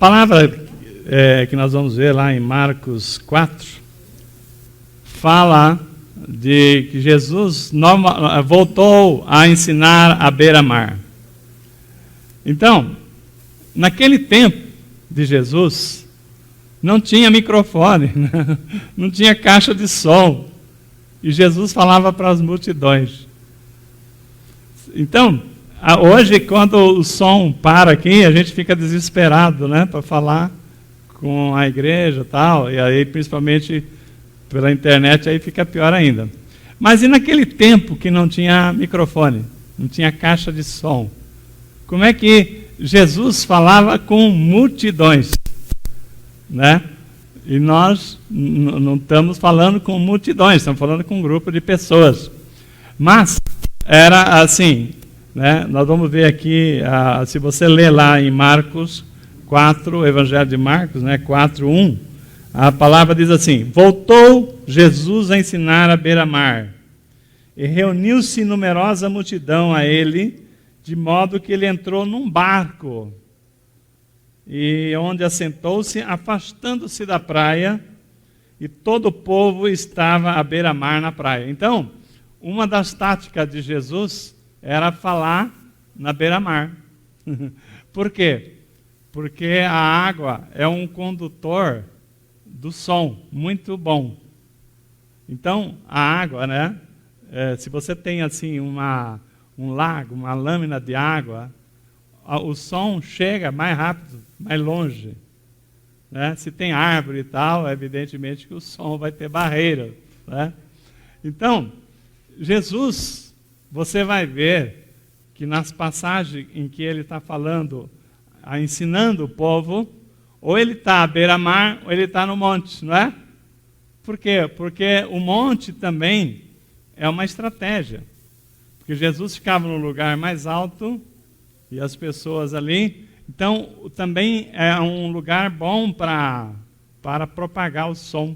palavra que nós vamos ver lá em Marcos 4 fala de que Jesus voltou a ensinar à beira-mar. Então, naquele tempo de Jesus, não tinha microfone, não tinha caixa de som, e Jesus falava para as multidões. Então, hoje, quando o som para aqui, a gente fica desesperado, né, para falar com a igreja e tal, e aí principalmente pela internet, aí fica pior ainda. Mas e naquele tempo que não tinha microfone, não tinha caixa de som? Como é que Jesus falava com multidões, né? E nós não estamos falando com multidões, estamos falando com um grupo de pessoas. Mas era assim, né? Nós vamos ver aqui, se você ler lá em Marcos 4, o Evangelho de Marcos, né? 4:1, a palavra diz assim: voltou Jesus a ensinar à beira-mar, e reuniu-se numerosa multidão a ele, de modo que ele entrou num barco, e onde assentou-se, afastando-se da praia, e todo o povo estava à beira-mar na praia. Então, uma das táticas de Jesus era falar na beira-mar. Por quê? Porque a água é um condutor do som muito bom. Então, a água, né? Se você tem assim um lago, uma lâmina de água, o som chega mais rápido, mais longe, né? Se tem árvore e tal, evidentemente que o som vai ter barreira, né? Então, Jesus, você vai ver que nas passagens em que ele está falando, ensinando o povo, ou ele está à beira-mar, ou ele está no monte, não é? Por quê? Porque o monte também é uma estratégia. Porque Jesus ficava no lugar mais alto, e as pessoas ali. Então, também é um lugar bom para propagar o som.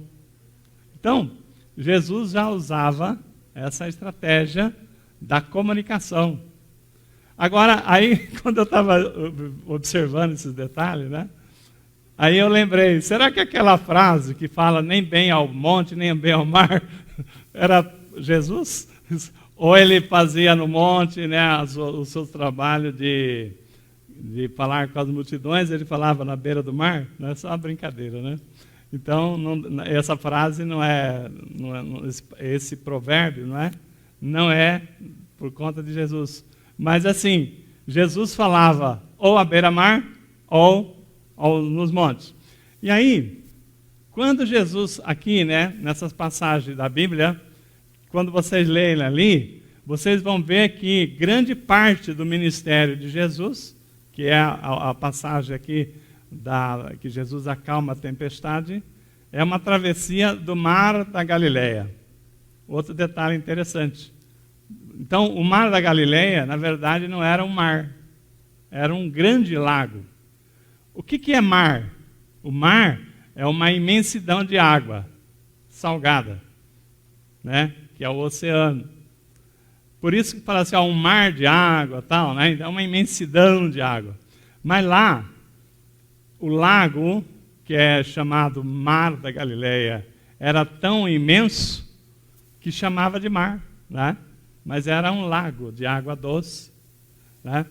Então, Jesus já usava essa estratégia da comunicação. Agora, aí, quando eu estava observando esses detalhes, né? Aí eu lembrei, será que aquela frase que fala nem bem ao monte, nem bem ao mar, era Jesus? Ou ele fazia no monte, né, o seu trabalho de falar com as multidões, ele falava na beira do mar? Não é só uma brincadeira, né? Então, essa frase esse provérbio, não é por conta de Jesus. Mas assim, Jesus falava ou à beira-mar ou nos montes. E aí, quando Jesus, aqui, né, nessas passagens da Bíblia, quando vocês leem ali, vocês vão ver que grande parte do ministério de Jesus, que é a passagem aqui que Jesus acalma a tempestade, é uma travessia do mar da Galileia. Outro detalhe interessante. Então, o mar da Galileia, na verdade, não era um mar, era um grande lago. O que é mar? O mar é uma imensidão de água salgada, né? Que é o oceano. Por isso que fala assim, um mar de água, tal, né? Então é uma imensidão de água. Mas lá, o lago, que é chamado Mar da Galileia, era tão imenso que chamava de mar, né? Mas era um lago de água doce, né?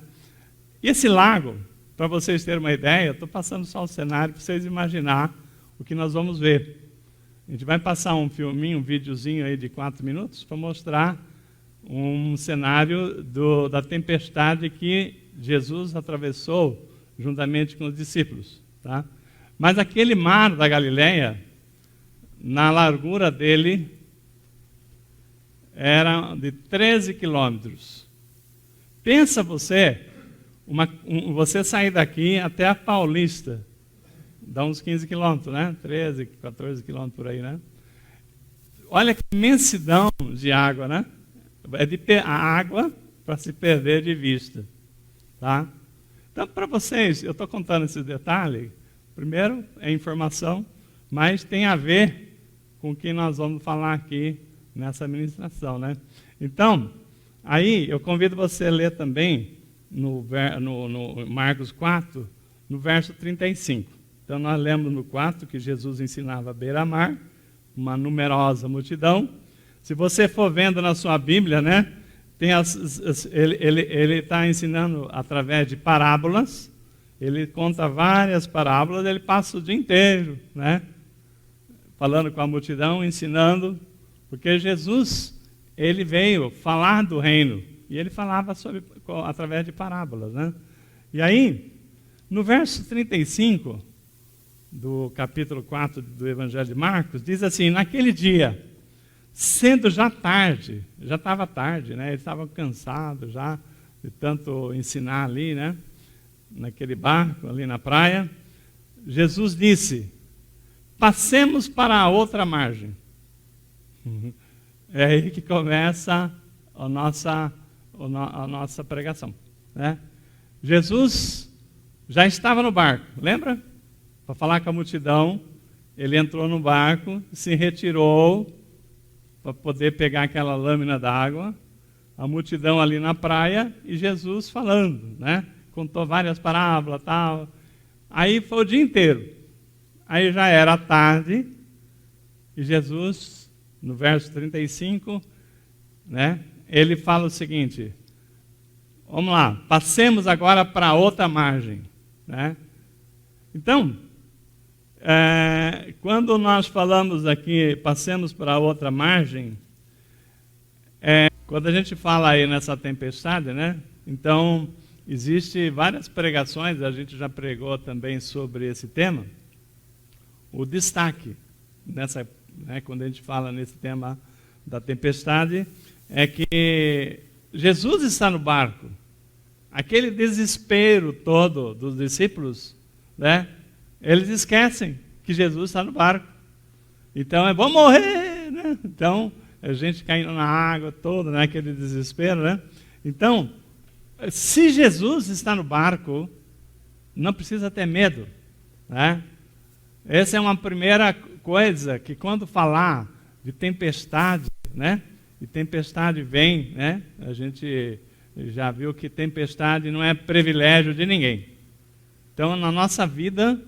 E esse lago, para vocês terem uma ideia, eu estou passando só o cenário para vocês imaginar o que nós vamos ver. A gente vai passar um filminho, um videozinho aí de 4 minutos para mostrar um cenário da tempestade que Jesus atravessou juntamente com os discípulos, tá? Mas aquele mar da Galileia, na largura dele, era de 13 quilômetros. Pensa você, você sair daqui até a Paulista, dá uns 15 quilômetros, né? 13, 14 quilômetros por aí, né? Olha que imensidão de água, né? É de a água para se perder de vista, tá? Então, para vocês, eu estou contando esses detalhes. Primeiro, é informação, mas tem a ver com o que nós vamos falar aqui nessa ministração, né? Então, aí eu convido você a ler também no Marcos 4, no verso 35. Então nós lemos no 4 que Jesus ensinava à beira-mar, uma numerosa multidão. Se você for vendo na sua Bíblia, né, tem ele está ensinando através de parábolas. Ele conta várias parábolas, ele passa o dia inteiro, né, falando com a multidão, ensinando, porque Jesus, ele veio falar do reino, e ele falava através de parábolas, né? E aí, no verso 35 do capítulo 4 do Evangelho de Marcos, diz assim: naquele dia, sendo já tarde, já estava tarde, né? Eles estavam cansados já de tanto ensinar ali, né? Naquele barco, ali na praia, Jesus disse: passemos para a outra margem. É aí que começa a nossa pregação, né? Jesus já estava no barco, lembra? Para falar com a multidão, ele entrou no barco, se retirou para poder pegar aquela lâmina d'água, a multidão ali na praia e Jesus falando, né? Contou várias parábolas e tal. Aí foi o dia inteiro. Aí já era tarde e Jesus, no verso 35, né, ele fala o seguinte: vamos lá, passemos agora para outra margem, né? Então, quando nós falamos aqui, passemos para outra margem, quando a gente fala aí nessa tempestade, né? Então, existe várias pregações, a gente já pregou também sobre esse tema. O destaque nessa, né, quando a gente fala nesse tema da tempestade, é que Jesus está no barco. Aquele desespero todo dos discípulos, né, eles esquecem que Jesus está no barco. Então, vou morrer, né? Então, a gente caindo na água toda, né, aquele desespero, né? Então, se Jesus está no barco, não precisa ter medo, né? Essa é uma primeira coisa, que quando falar de tempestade, né? E tempestade vem, né? A gente já viu que tempestade não é privilégio de ninguém. Então, na nossa vida,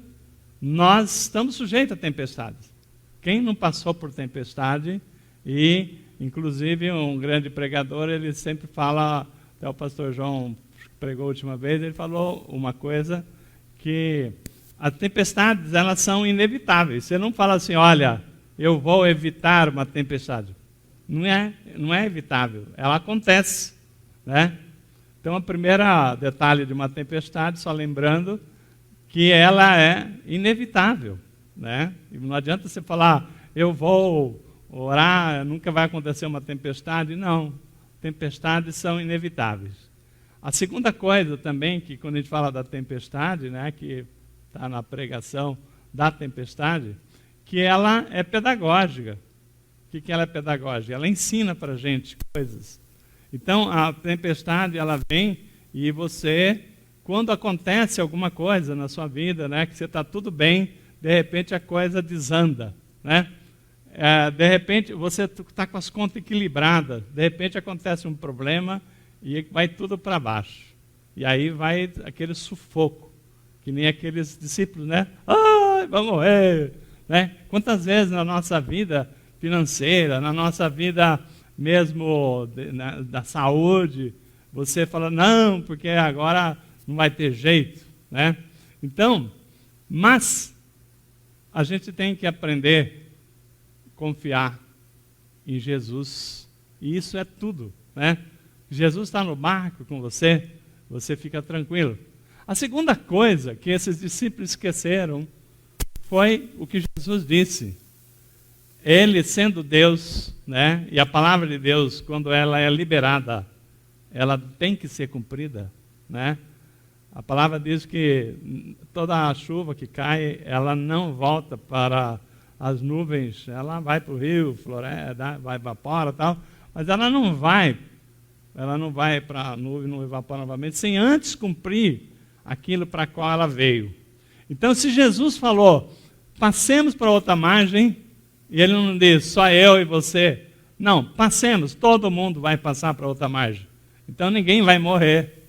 nós estamos sujeitos a tempestades. Quem não passou por tempestade, e inclusive um grande pregador, ele sempre fala, até o pastor João pregou a última vez, ele falou uma coisa, que as tempestades, elas são inevitáveis. Você não fala assim, olha, eu vou evitar uma tempestade. Não é evitável, ela acontece, né? Então, o primeiro detalhe de uma tempestade, só lembrando que ela é inevitável, né? E não adianta você falar, eu vou orar, nunca vai acontecer uma tempestade. Não, tempestades são inevitáveis. A segunda coisa também, que quando a gente fala da tempestade, né, que está na pregação da tempestade, que ela é pedagógica. O que ela é pedagógica? Ela ensina para a gente coisas. Então, a tempestade, ela vem e você, quando acontece alguma coisa na sua vida, né, que você está tudo bem, de repente a coisa desanda, né? De repente você está com as contas equilibradas, de repente acontece um problema e vai tudo para baixo. E aí vai aquele sufoco, que nem aqueles discípulos, né? Ai, vamos morrer, né? Quantas vezes na nossa vida financeira, na nossa vida mesmo da saúde, você fala, não, porque agora não vai ter jeito, né? Então, mas a gente tem que aprender a confiar em Jesus, e isso é tudo, né? Jesus está no barco com você, você fica tranquilo. A segunda coisa que esses discípulos esqueceram foi o que Jesus disse. Ele, sendo Deus, né, e a palavra de Deus, quando ela é liberada, ela tem que ser cumprida, né? A palavra diz que toda a chuva que cai, ela não volta para as nuvens, ela vai para o rio, floresta, vai evapora e tal, mas ela não vai para a nuvem, não evapora novamente, sem antes cumprir aquilo para qual ela veio. Então, se Jesus falou, passemos para outra margem, e ele não diz, só eu e você. Não, passemos, todo mundo vai passar para outra margem. Então, ninguém vai morrer,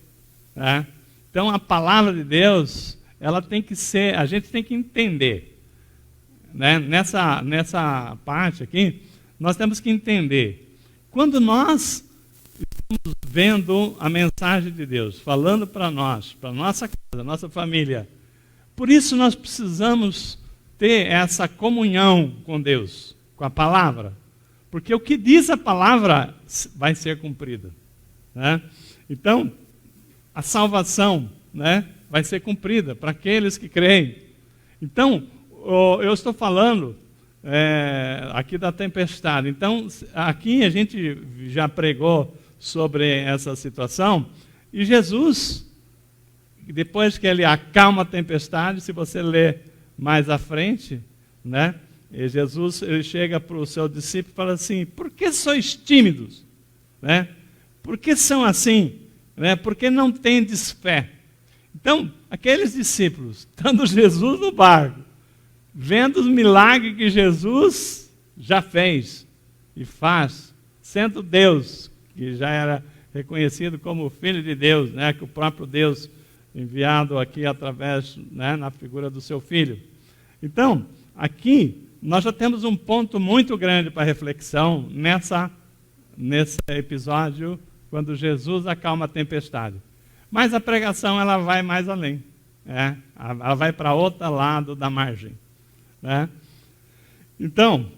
né? Então, a palavra de Deus, ela tem que ser, a gente tem que entender, né? Nessa parte aqui, nós temos que entender. Quando nós estamos vendo a mensagem de Deus, falando para nós, para nossa casa, nossa família, por isso nós precisamos ter essa comunhão com Deus, com a palavra. Porque o que diz a palavra vai ser cumprida, né? Então, a salvação, né, vai ser cumprida para aqueles que creem. Então, eu estou falando aqui da tempestade. Então, aqui a gente já pregou sobre essa situação. E Jesus, depois que ele acalma a tempestade, se você ler mais à frente, né, e Jesus ele chega para o seu discípulo e fala assim: por que sois tímidos? Né? Por que são assim? Né? Por que não tendes fé? Então, aqueles discípulos, estando Jesus no barco, vendo os milagres que Jesus já fez e faz, sendo Deus, que já era reconhecido como Filho de Deus, né? Que o próprio Deus enviado aqui através, né, na figura do seu Filho. Então, aqui nós já temos um ponto muito grande para reflexão nesse episódio, quando Jesus acalma a tempestade. Mas a pregação ela vai mais além, né? Ela vai para outro lado da margem, né? Então,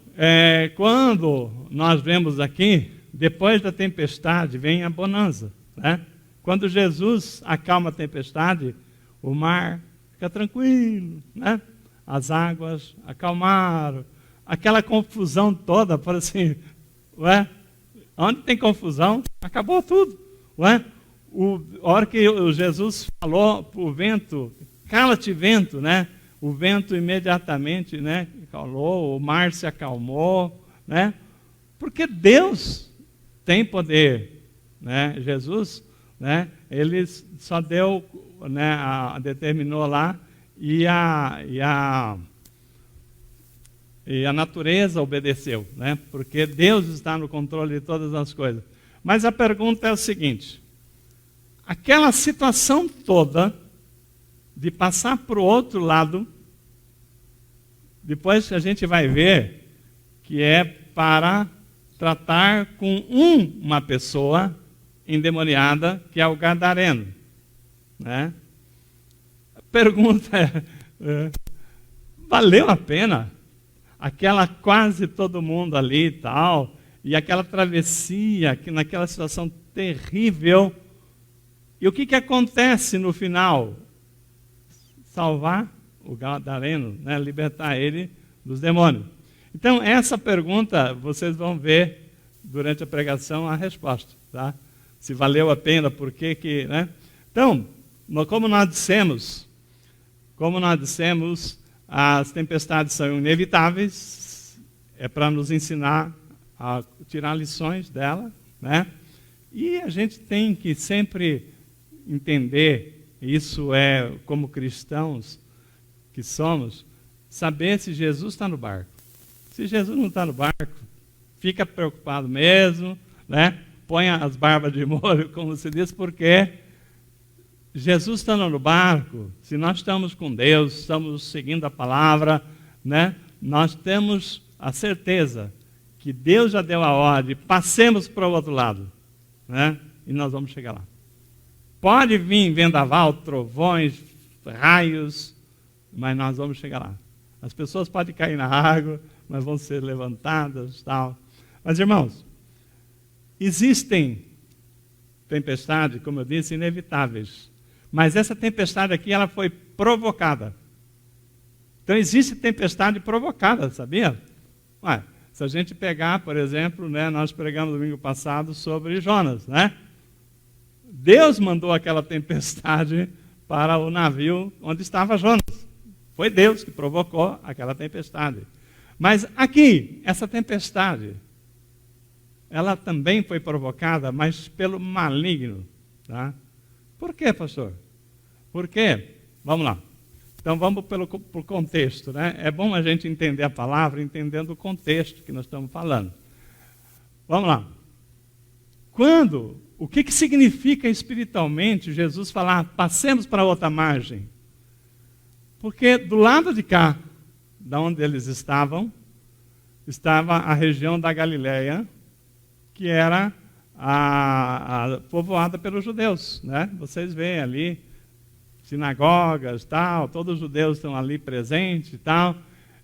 quando nós vemos aqui, depois da tempestade vem a bonança, né? Quando Jesus acalma a tempestade, o mar fica tranquilo, né? As águas acalmaram, aquela confusão toda, por assim, ué, onde tem confusão, acabou tudo, ué? A hora que Jesus falou para o vento, cala-te vento, né? O vento imediatamente, né, calou, o mar se acalmou, né? Porque Deus tem poder, né? Jesus, né, ele só deu, né, determinou lá, e a natureza obedeceu, né? Porque Deus está no controle de todas as coisas. Mas a pergunta é o seguinte: aquela situação toda de passar para o outro lado, depois a gente vai ver que é para tratar com uma pessoa endemoniada, que é o gadareno, né? A pergunta valeu a pena? Aquela quase todo mundo ali e tal, e aquela travessia, que naquela situação terrível. E o que acontece no final? Salvar o gadareno, né? Libertar ele dos demônios. Então, essa pergunta, vocês vão ver durante a pregação a resposta, tá? Se valeu a pena, por que, né? Então, como nós dissemos, as tempestades são inevitáveis, é para nos ensinar a tirar lições dela, né? E a gente tem que sempre entender, isso é como cristãos que somos, saber se Jesus está no barco. Se Jesus não está no barco, fica preocupado mesmo, né? Põe as barbas de molho, como se diz, porque Jesus estando no barco, se nós estamos com Deus, estamos seguindo a palavra, né? Nós temos a certeza que Deus já deu a ordem, passemos para o outro lado, né? E nós vamos chegar lá. Pode vir vendaval, trovões, raios, mas nós vamos chegar lá. As pessoas podem cair na água, mas vão ser levantadas, tal. Mas, irmãos, existem tempestades, como eu disse, inevitáveis. Mas essa tempestade aqui, ela foi provocada. Então, existe tempestade provocada, sabia? Ué, se a gente pegar, por exemplo, né, nós pregamos domingo passado sobre Jonas, né? Deus mandou aquela tempestade para o navio onde estava Jonas. Foi Deus que provocou aquela tempestade. Mas aqui, essa tempestade, ela também foi provocada, mas pelo maligno. Tá? Por quê, pastor? Por quê? Vamos lá. Então vamos pelo contexto, né? É bom a gente entender a palavra, entendendo o contexto que nós estamos falando. Vamos lá. O que significa espiritualmente Jesus falar, passemos para outra margem? Porque do lado de cá, da onde eles estavam, estava a região da Galileia, que era a povoada pelos judeus, né? Vocês veem ali sinagogas, tal, todos os judeus estão ali presentes e tal.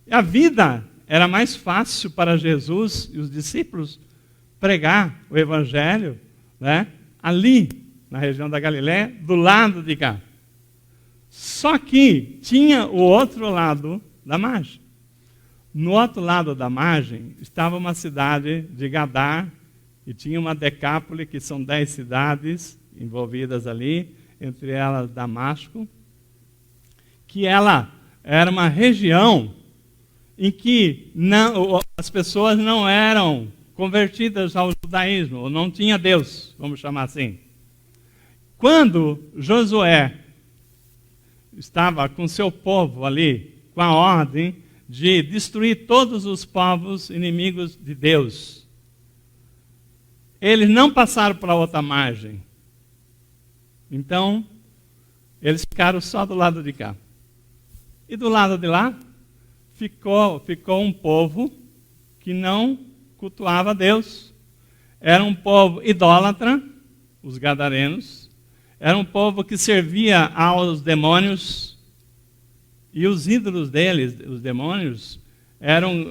E a vida era mais fácil para Jesus e os discípulos pregar o evangelho, né? Ali na região da Galileia, do lado de cá. Só que tinha o outro lado da margem. No outro lado da margem estava uma cidade de Gadar, e tinha uma Decápole, que são 10 cidades envolvidas ali, entre elas Damasco, que ela era uma região em que as pessoas não eram convertidas ao judaísmo, ou não tinha Deus, vamos chamar assim. Quando Josué estava com seu povo ali, com a ordem de destruir todos os povos inimigos de Deus, eles não passaram para a outra margem. Então, eles ficaram só do lado de cá. E do lado de lá, ficou um povo que não cultuava Deus. Era um povo idólatra, os gadarenos. Era um povo que servia aos demônios. E os ídolos deles, os demônios, eram,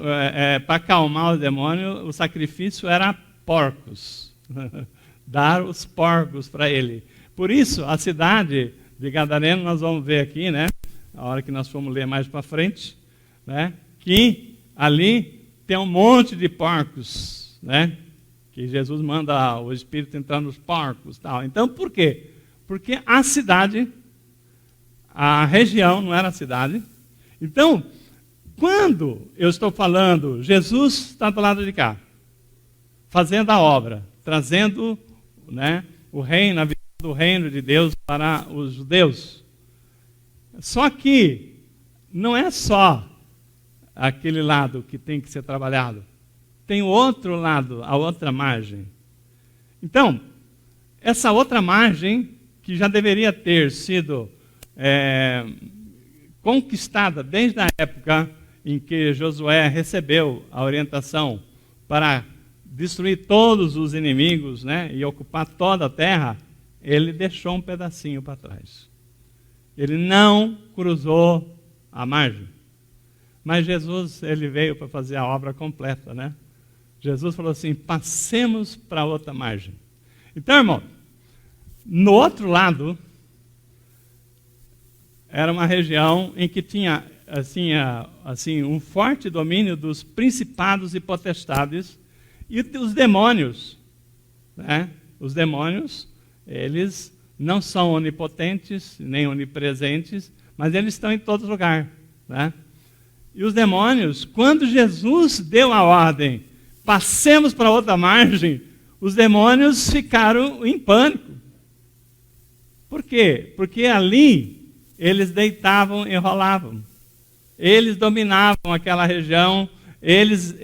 para acalmar os demônios, o sacrifício era porcos. Dar os porcos para ele. Por isso, a cidade de Gadareno, nós vamos ver aqui, né? A hora que nós formos ler mais para frente, né? Que ali tem um monte de porcos, né? Que Jesus manda o Espírito entrar nos porcos, tal. Então, por quê? Porque a cidade, a região não era a cidade. Então, quando eu estou falando, Jesus está do lado de cá, fazendo a obra, trazendo, né, o reino, a visão do reino de Deus para os judeus. Só que não é só aquele lado que tem que ser trabalhado. Tem o outro lado, a outra margem. Então, essa outra margem, que já deveria ter sido conquistada desde a época em que Josué recebeu a orientação para destruir todos os inimigos, né, e ocupar toda a terra, ele deixou um pedacinho para trás. Ele não cruzou a margem. Mas Jesus, ele veio para fazer a obra completa, né? Jesus falou assim, passemos para outra margem. Então, irmão, no outro lado, era uma região em que tinha assim, um forte domínio dos principados e potestades e os demônios. Né? Os demônios, eles não são onipotentes, nem onipresentes, mas eles estão em todo lugar. Né? E os demônios, quando Jesus deu a ordem, passemos para outra margem, os demônios ficaram em pânico. Por quê? Porque ali eles deitavam e rolavam. Eles dominavam aquela região, eles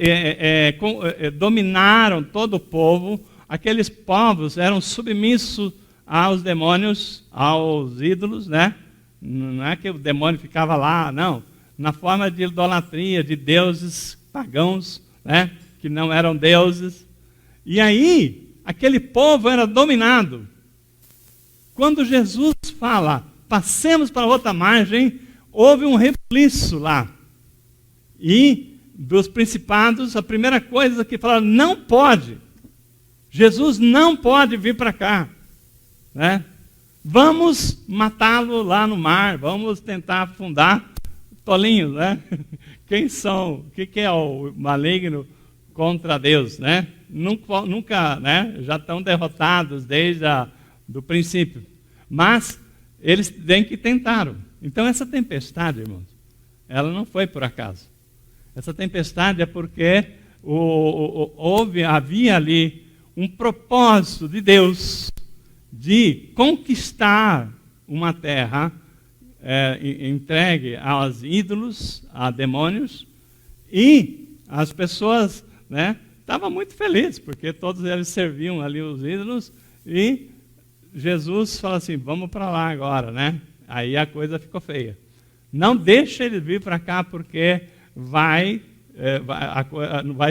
dominaram todo o povo. Aqueles povos eram submissos aos demônios, aos ídolos, né? Não é que o demônio ficava lá, não. Na forma de idolatria, de deuses pagãos, né? Que não eram deuses. E aí, aquele povo era dominado. Quando Jesus fala, passemos para outra margem, houve um rebuliço lá. E dos principados, a primeira coisa que falaram, não pode. Jesus não pode vir para cá. Né? Vamos matá-lo lá no mar, vamos tentar afundar tolinhos, né? Quem são? O que é o maligno contra Deus, né? Nunca, né? Já estão derrotados desde do princípio. Mas eles bem que tentaram. Então essa tempestade, irmãos, ela não foi por acaso. Essa tempestade é porque havia ali um propósito de Deus de conquistar uma terra entregue aos ídolos, a demônios, e as pessoas, né, estavam muito felizes, porque todos eles serviam ali os ídolos, e Jesus fala assim, vamos para lá agora, né? Aí a coisa ficou feia. Não deixa ele vir para cá, porque vai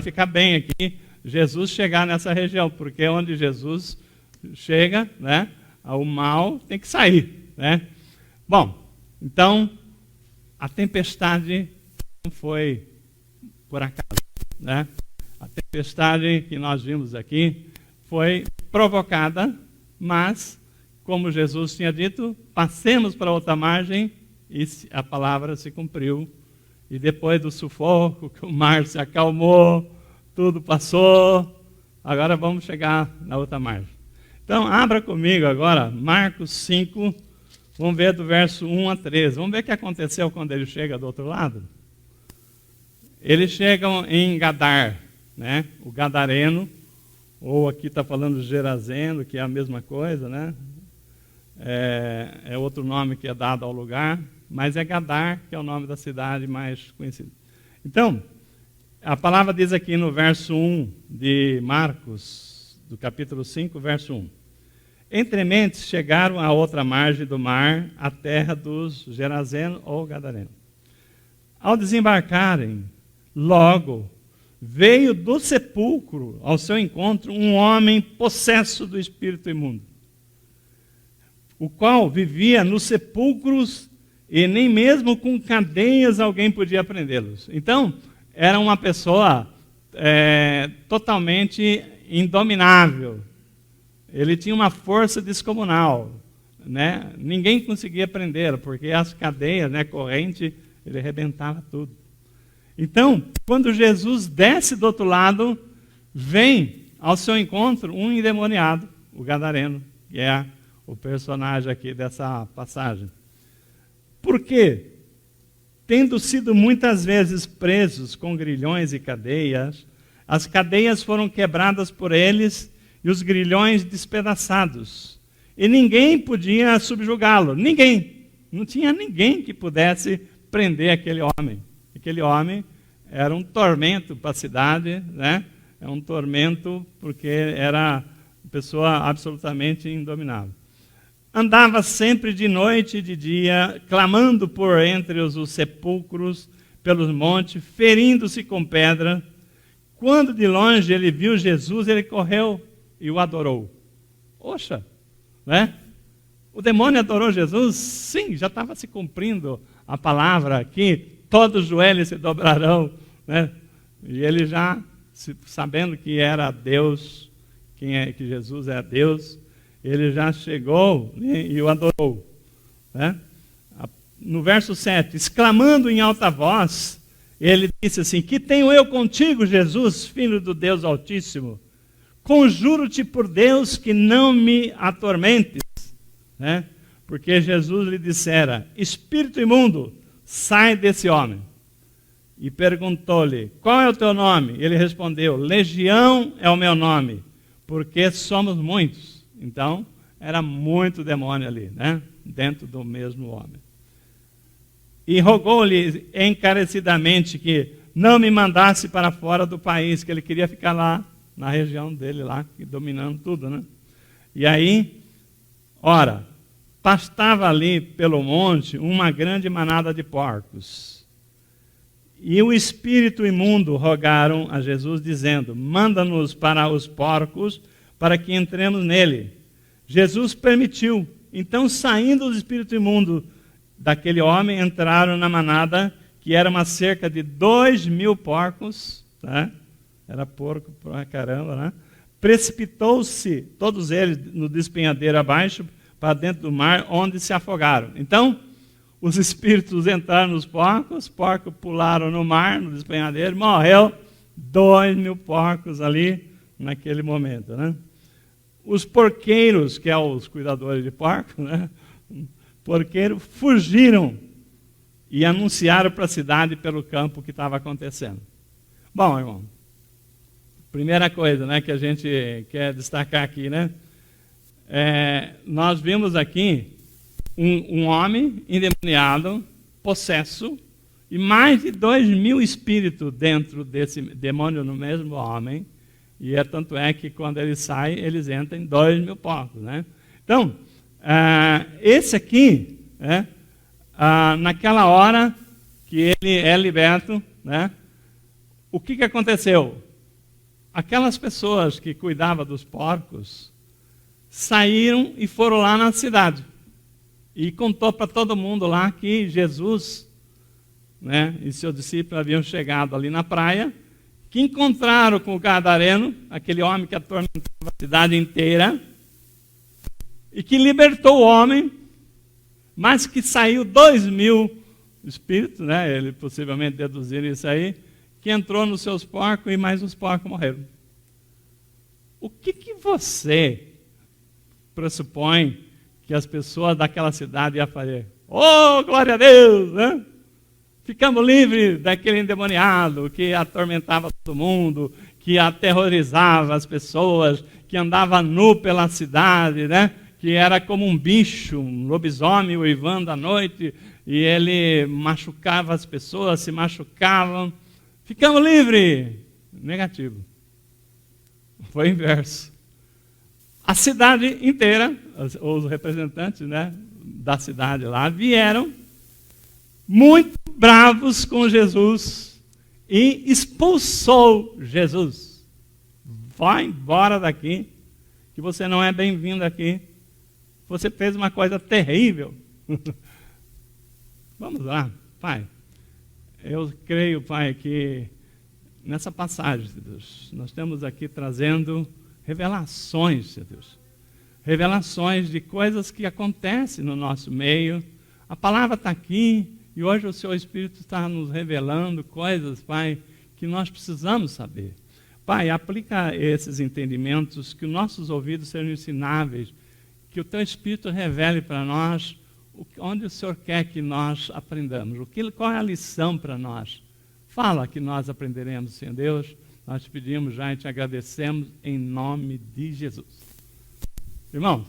ficar bem aqui Jesus chegar nessa região, porque onde Jesus chega, né, o mal tem que sair, né? Bom, então a tempestade não foi por acaso, né? A tempestade que nós vimos aqui foi provocada, mas, como Jesus tinha dito, passemos para outra margem, e a palavra se cumpriu. E depois do sufoco, que o mar se acalmou, tudo passou, agora vamos chegar na outra margem. Então, abra comigo agora, Marcos 5, vamos ver do verso 1 a 13. Vamos ver o que aconteceu quando ele chega do outro lado. Eles chegam em Gadar, né? O Gadareno, ou aqui está falando Gerazeno, que é a mesma coisa, né? É outro nome que é dado ao lugar, mas é Gadar, que é o nome da cidade mais conhecida. Então, a palavra diz aqui no verso 1 de Marcos, do capítulo 5, verso 1. Entre mentes chegaram à outra margem do mar, a terra dos Gerazenos ou Gadareno. Ao desembarcarem, logo veio do sepulcro ao seu encontro um homem possesso do espírito imundo, o qual vivia nos sepulcros e nem mesmo com cadeias alguém podia prendê-los. Então, era uma pessoa totalmente indominável. Ele tinha uma força descomunal, né? Ninguém conseguia prendê-lo, porque as cadeias, né, corrente, ele arrebentava tudo. Então, quando Jesus desce do outro lado, vem ao seu encontro um endemoniado, o Gadareno, que é o personagem aqui dessa passagem. Por quê? Tendo sido muitas vezes presos com grilhões e cadeias, as cadeias foram quebradas por eles e os grilhões despedaçados. E ninguém podia subjugá-lo. Ninguém. Não tinha ninguém que pudesse prender aquele homem. Aquele homem era um tormento para a cidade, né? É um tormento porque era uma pessoa absolutamente indominável. Andava sempre de noite e de dia, clamando por entre os sepulcros, pelos montes, ferindo-se com pedra. Quando de longe ele viu Jesus, ele correu e o adorou. Oxa, né? O demônio adorou Jesus? Sim, já estava se cumprindo a palavra aqui, todos os joelhos se dobrarão, né? E ele já, sabendo que era Deus, que Jesus é Deus, ele já chegou e o adorou, né? No verso 7, exclamando em alta voz, ele disse assim: que tenho eu contigo, Jesus, filho do Deus Altíssimo? Conjuro-te por Deus que não me atormentes, né? Porque Jesus lhe dissera: espírito imundo, sai desse homem. E perguntou-lhe: qual é o teu nome? Ele respondeu: Legião é o meu nome, porque somos muitos. Então, era muito demônio ali, né? Dentro do mesmo homem. E rogou-lhe encarecidamente que não me mandasse para fora do país, que ele queria ficar lá, na região dele lá, dominando tudo, né? E aí, ora, pastava ali pelo monte uma grande manada de porcos. E o espírito imundo rogaram a Jesus, dizendo: manda-nos para os porcos, para que entremos nele. Jesus permitiu. Então, saindo os espíritos imundos daquele homem, entraram na manada, que era uma cerca de 2.000 porcos, né? Era porco pra caramba, né? Precipitou-se, todos eles, no despenhadeiro abaixo, para dentro do mar, onde se afogaram. Então, os espíritos entraram nos porcos, os porcos pularam no mar, no despenhadeiro, morreu 2.000 porcos ali, naquele momento, né? Os porqueiros, que são os cuidadores de porcos, né? Porqueiros fugiram e anunciaram para a cidade pelo campo o que estava acontecendo. Bom, irmão, primeira coisa, né, que a gente quer destacar aqui, né? Nós vimos aqui um homem endemoniado, possesso, e mais de 2.000 espíritos dentro desse demônio no mesmo homem. E tanto é que quando ele sai, eles entram em 2.000 porcos, né? Então, esse aqui, naquela hora que ele é liberto, né, o que aconteceu? Aquelas pessoas que cuidavam dos porcos saíram e foram lá na cidade. E contou para todo mundo lá que Jesus, né, e seus discípulos haviam chegado ali na praia, que encontraram com o gadareno, aquele homem que atormentava a cidade inteira, e que libertou o homem, mas que saiu 2.000 espíritos, né, ele possivelmente deduziram isso aí, que entrou nos seus porcos e mais os porcos morreram. O que você pressupõe que as pessoas daquela cidade iam fazer? Oh, glória a Deus, né? Ficamos livres daquele endemoniado que atormentava todo mundo, que aterrorizava as pessoas, que andava nu pela cidade, né? Que era como um bicho, um lobisomem uivando à noite, e ele machucava as pessoas, se machucavam. Ficamos livres. Negativo. Foi o inverso. A cidade inteira, os representantes, né, da cidade lá, vieram muito bravos com Jesus e expulsou Jesus. Vai embora daqui, que você não é bem-vindo aqui. Você fez uma coisa terrível. Vamos lá, Pai. Eu creio, Pai, que nessa passagem, Deus, nós estamos aqui trazendo revelações, Deus. Revelações de coisas que acontecem no nosso meio. A palavra está aqui e hoje o Seu Espírito está nos revelando coisas, Pai, que nós precisamos saber. Pai, aplica esses entendimentos, que os nossos ouvidos sejam ensináveis, que o Teu Espírito revele para nós onde o Senhor quer que nós aprendamos, qual é a lição para nós. Fala que nós aprenderemos, Senhor Deus. Nós te pedimos já e te agradecemos em nome de Jesus. Irmão,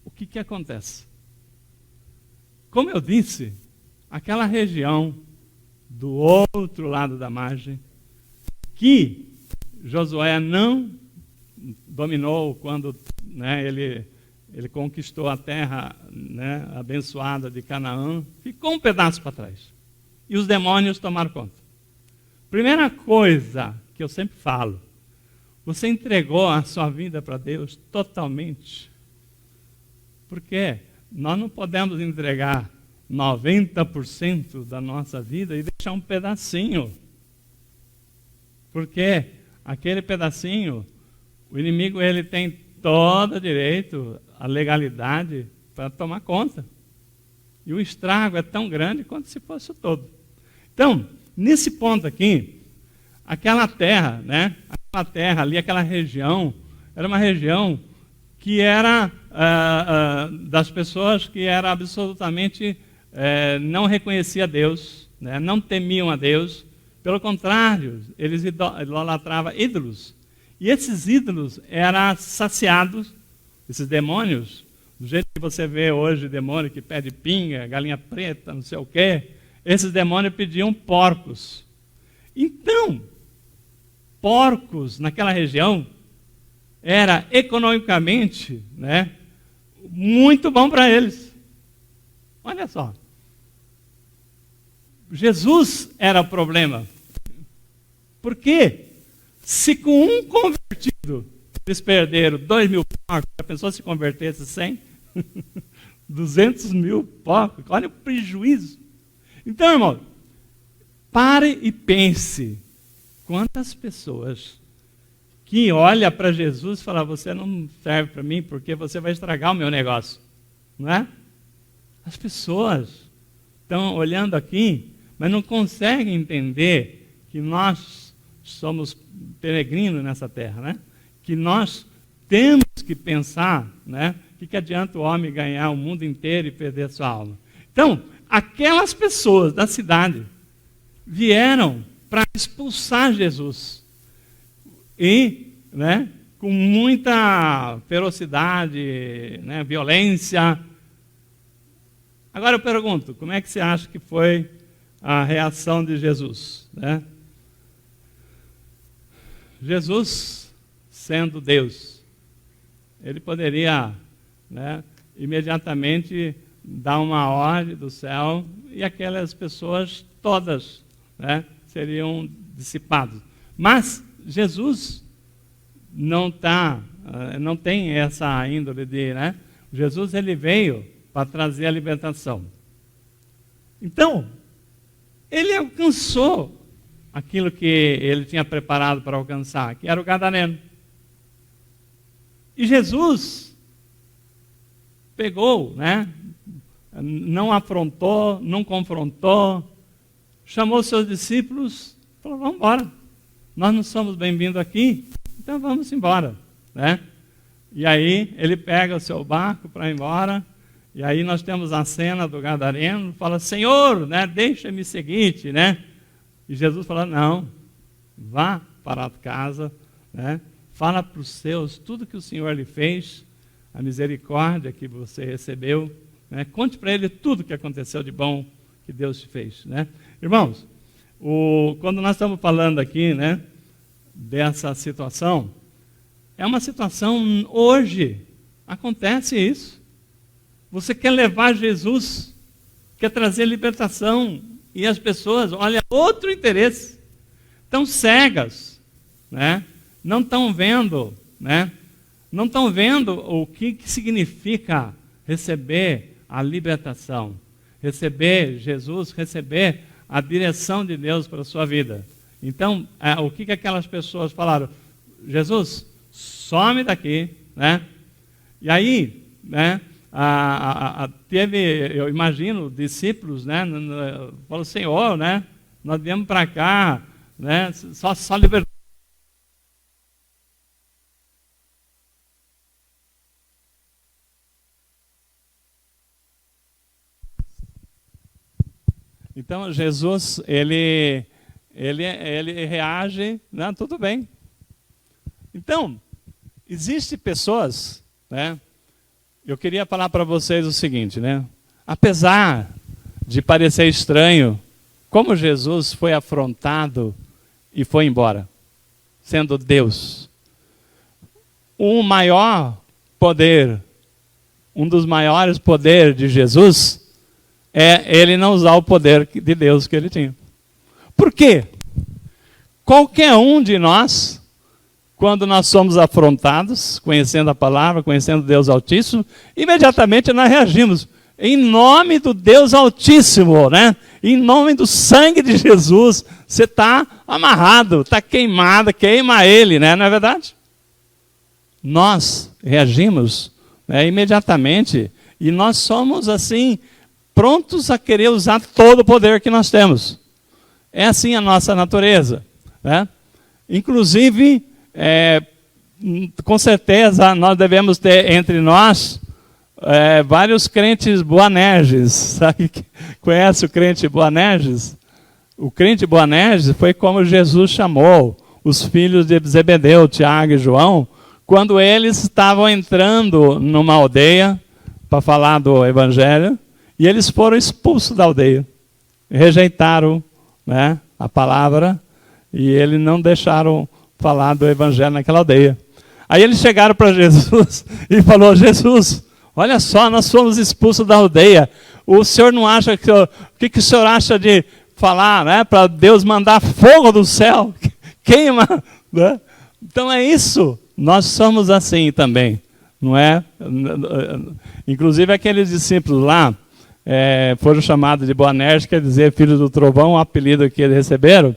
o que acontece? Como eu disse, aquela região do outro lado da margem, que Josué não dominou quando, né, ele conquistou a terra, né, abençoada de Canaã, ficou um pedaço para trás. E os demônios tomaram conta. Primeira coisa que eu sempre falo, você entregou a sua vida para Deus totalmente? Porque nós não podemos entregar 90% da nossa vida e deixar um pedacinho. Porque aquele pedacinho, o inimigo ele tem todo o direito, a legalidade para tomar conta. E o estrago é tão grande quanto se fosse o todo. Então, nesse ponto aqui, aquela terra, né? Aquela terra ali, aquela região, era uma região que era das pessoas que era absolutamente não reconhecia Deus, né? Não temiam a Deus. Pelo contrário, eles idolatravam ídolos. E esses ídolos eram saciados, esses demônios, do jeito que você vê hoje, demônio que pede pinga, galinha preta, não sei o quê, esses demônios pediam porcos. Então, porcos naquela região era economicamente, né, muito bom para eles. Olha só. Jesus era o problema. Por quê? Se com um convertido eles perderam 2.000 porcos, a pessoa se convertesse 100, 200.000 porcos, olha o prejuízo. Então, irmão, pare e pense, quantas pessoas que olham para Jesus e falam, você não serve para mim porque você vai estragar o meu negócio, não é? As pessoas estão olhando aqui, mas não conseguem entender que nós somos peregrinos nessa terra, né? Que nós temos que pensar, né? Que adianta o homem ganhar o mundo inteiro e perder a sua alma? Então, aquelas pessoas da cidade vieram para expulsar Jesus. E, né, com muita ferocidade, né, violência. Agora eu pergunto, como é que você acha que foi a reação de Jesus, né? Jesus, sendo Deus, ele poderia, né, imediatamente dá uma ordem do céu e aquelas pessoas todas, né, seriam dissipadas. Mas Jesus não tem essa índole de, né? Jesus ele veio para trazer a libertação. Então, ele alcançou aquilo que ele tinha preparado para alcançar, que era o gadareno. E Jesus pegou, né? Não afrontou, não confrontou, chamou seus discípulos, falou: vamos embora, nós não somos bem-vindos aqui, então vamos embora, né? E aí ele pega o seu barco para ir embora, e aí nós temos a cena do gadareno, fala: Senhor, né, deixa-me seguir-te, né? E Jesus fala: não, vá para a casa, né? Fala para os seus tudo que o Senhor lhe fez, a misericórdia que você recebeu, né? Conte para ele tudo que aconteceu de bom que Deus te fez, né? Irmãos, quando nós estamos falando aqui, né, dessa situação, é uma situação hoje, acontece isso. Você quer levar Jesus, quer trazer libertação, e as pessoas, olha, outro interesse, estão cegas, né? Não estão vendo, né? Não estão vendo o que significa receber a libertação, receber Jesus, receber a direção de Deus para a sua vida. Então, o que aquelas pessoas falaram? Jesus, some daqui, né? E aí, né? Eu imagino, discípulos, né? Falou: Senhor, né? Nós viemos para cá, né? Só libertar. Então Jesus, ele reage, né? Tudo bem. Então, existem pessoas, né? Eu queria falar para vocês o seguinte, né? Apesar de parecer estranho, como Jesus foi afrontado e foi embora, sendo Deus. O maior poder, um dos maiores poderes de Jesus é ele não usar o poder de Deus que ele tinha. Por quê? Qualquer um de nós, quando nós somos afrontados, conhecendo a palavra, conhecendo Deus Altíssimo, imediatamente nós reagimos. Em nome do Deus Altíssimo, né? Em nome do sangue de Jesus, você está amarrado, está queimado, queima ele, né? Não é verdade? Nós reagimos, né, imediatamente, e nós somos assim, prontos a querer usar todo o poder que nós temos. É assim a nossa natureza, né? Inclusive, com certeza, nós devemos ter entre nós vários crentes Boanerges. Sabe? Conhece o crente Boanerges? O crente Boanerges foi como Jesus chamou os filhos de Zebedeu, Tiago e João, quando eles estavam entrando numa aldeia para falar do evangelho, e eles foram expulsos da aldeia, rejeitaram, né, a palavra, e eles não deixaram falar do evangelho naquela aldeia. Aí eles chegaram para Jesus e falou: Jesus, olha só, nós fomos expulsos da aldeia. O senhor não acha que... O que o senhor acha de falar, né, para Deus mandar fogo do céu? Queima, né? Então é isso. Nós somos assim também, não é? Inclusive aqueles discípulos lá, foram chamados de Boanerges, quer dizer filhos do trovão, o apelido que eles receberam.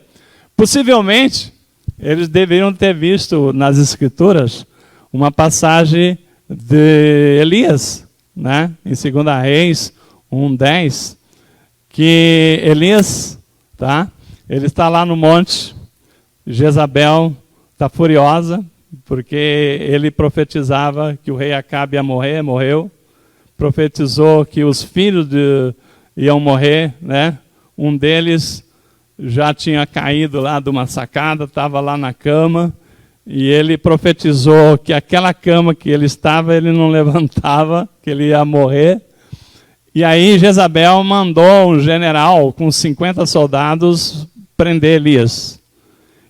Possivelmente, eles deveriam ter visto nas Escrituras uma passagem de Elias, né? Em 2 Reis 1:10, que Elias, tá? Ele está lá no monte, Jezabel está furiosa, porque ele profetizava que o rei Acabe ia morrer, morreu. Profetizou que os filhos iam morrer, né? Um deles já tinha caído lá de uma sacada, estava lá na cama, e ele profetizou que aquela cama que ele estava, ele não levantava, que ele ia morrer. E aí Jezabel mandou um general com 50 soldados prender Elias.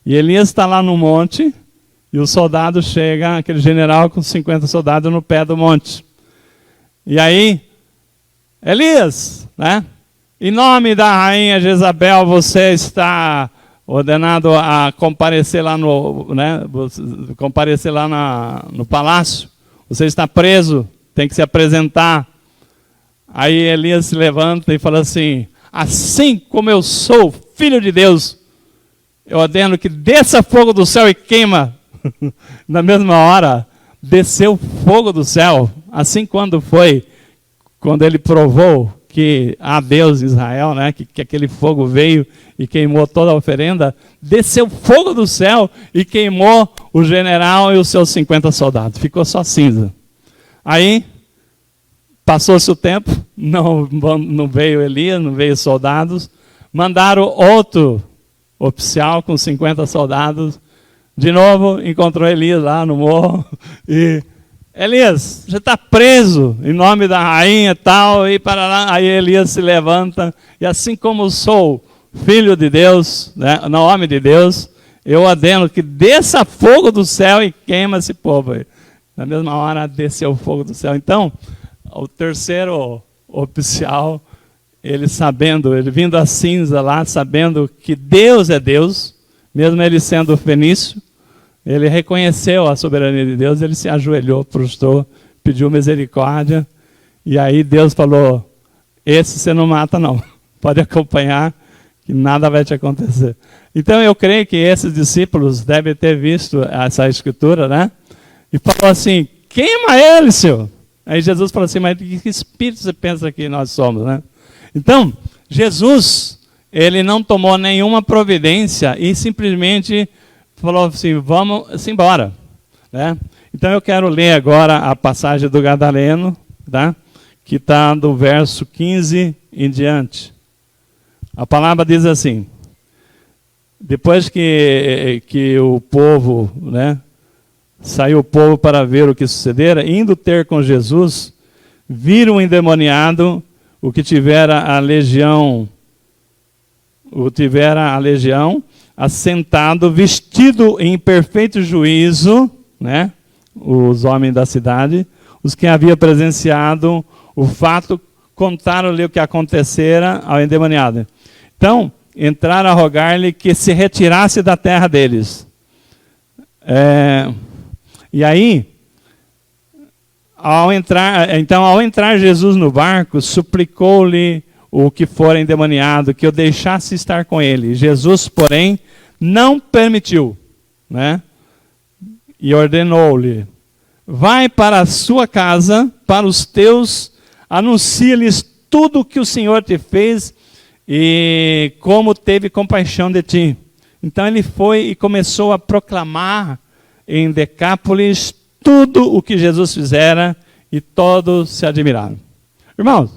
E Elias está lá no monte, e o soldado chega, aquele general com 50 soldados no pé do monte. E aí Elias, né? Em nome da rainha Jezabel, você está ordenado a comparecer lá no palácio. Você está preso, tem que se apresentar. Aí Elias se levanta e fala assim: assim como eu sou filho de Deus, eu ordeno que desça fogo do céu e queima. Na mesma hora, desceu fogo do céu. Assim quando ele provou que há Deus em Israel, né? que aquele fogo veio e queimou toda a oferenda, desceu fogo do céu e queimou o general e os seus 50 soldados. Ficou só cinza. Aí, passou-se o tempo, não veio Elias, não veio soldados, mandaram outro oficial com 50 soldados, de novo encontrou Elias lá no morro, e Elias, você está preso em nome da rainha e tal, e para lá. Aí Elias se levanta, e assim como sou filho de Deus, né, no nome de Deus, eu ordeno que desça fogo do céu e queima esse povo. Na mesma hora desceu o fogo do céu. Então, o terceiro oficial, ele vindo a cinza lá, sabendo que Deus é Deus, mesmo ele sendo fenício, ele reconheceu a soberania de Deus, ele se ajoelhou, prostrou, pediu misericórdia, e aí Deus falou: esse você não mata não, pode acompanhar, que nada vai te acontecer. Então eu creio que esses discípulos devem ter visto essa escritura, né? E falou assim: queima ele, Senhor. Aí Jesus falou assim: mas que espírito você pensa que nós somos, né? Então, Jesus, ele não tomou nenhuma providência e simplesmente falou assim: vamos embora, né? Então eu quero ler agora a passagem do Gadareno, tá? Que está do verso 15 em diante. A palavra diz assim: depois que o povo, né, saiu o povo para ver o que sucedera, indo ter com Jesus, viram o endemoniado, o que tivera a legião, assentado, vestido em perfeito juízo, né, os homens da cidade, os que haviam presenciado o fato, contaram-lhe o que acontecera ao endemoniado. Então, entraram a rogar-lhe que se retirasse da terra deles. E aí, ao entrar Jesus no barco, suplicou-lhe o que fora endemoniado, que o deixasse estar com ele. Jesus, porém, não permitiu, né? E ordenou-lhe: vai para a sua casa, para os teus, anuncia-lhes tudo o que o Senhor te fez e como teve compaixão de ti. Então ele foi e começou a proclamar em Decápolis tudo o que Jesus fizera, e todos se admiraram. Irmãos,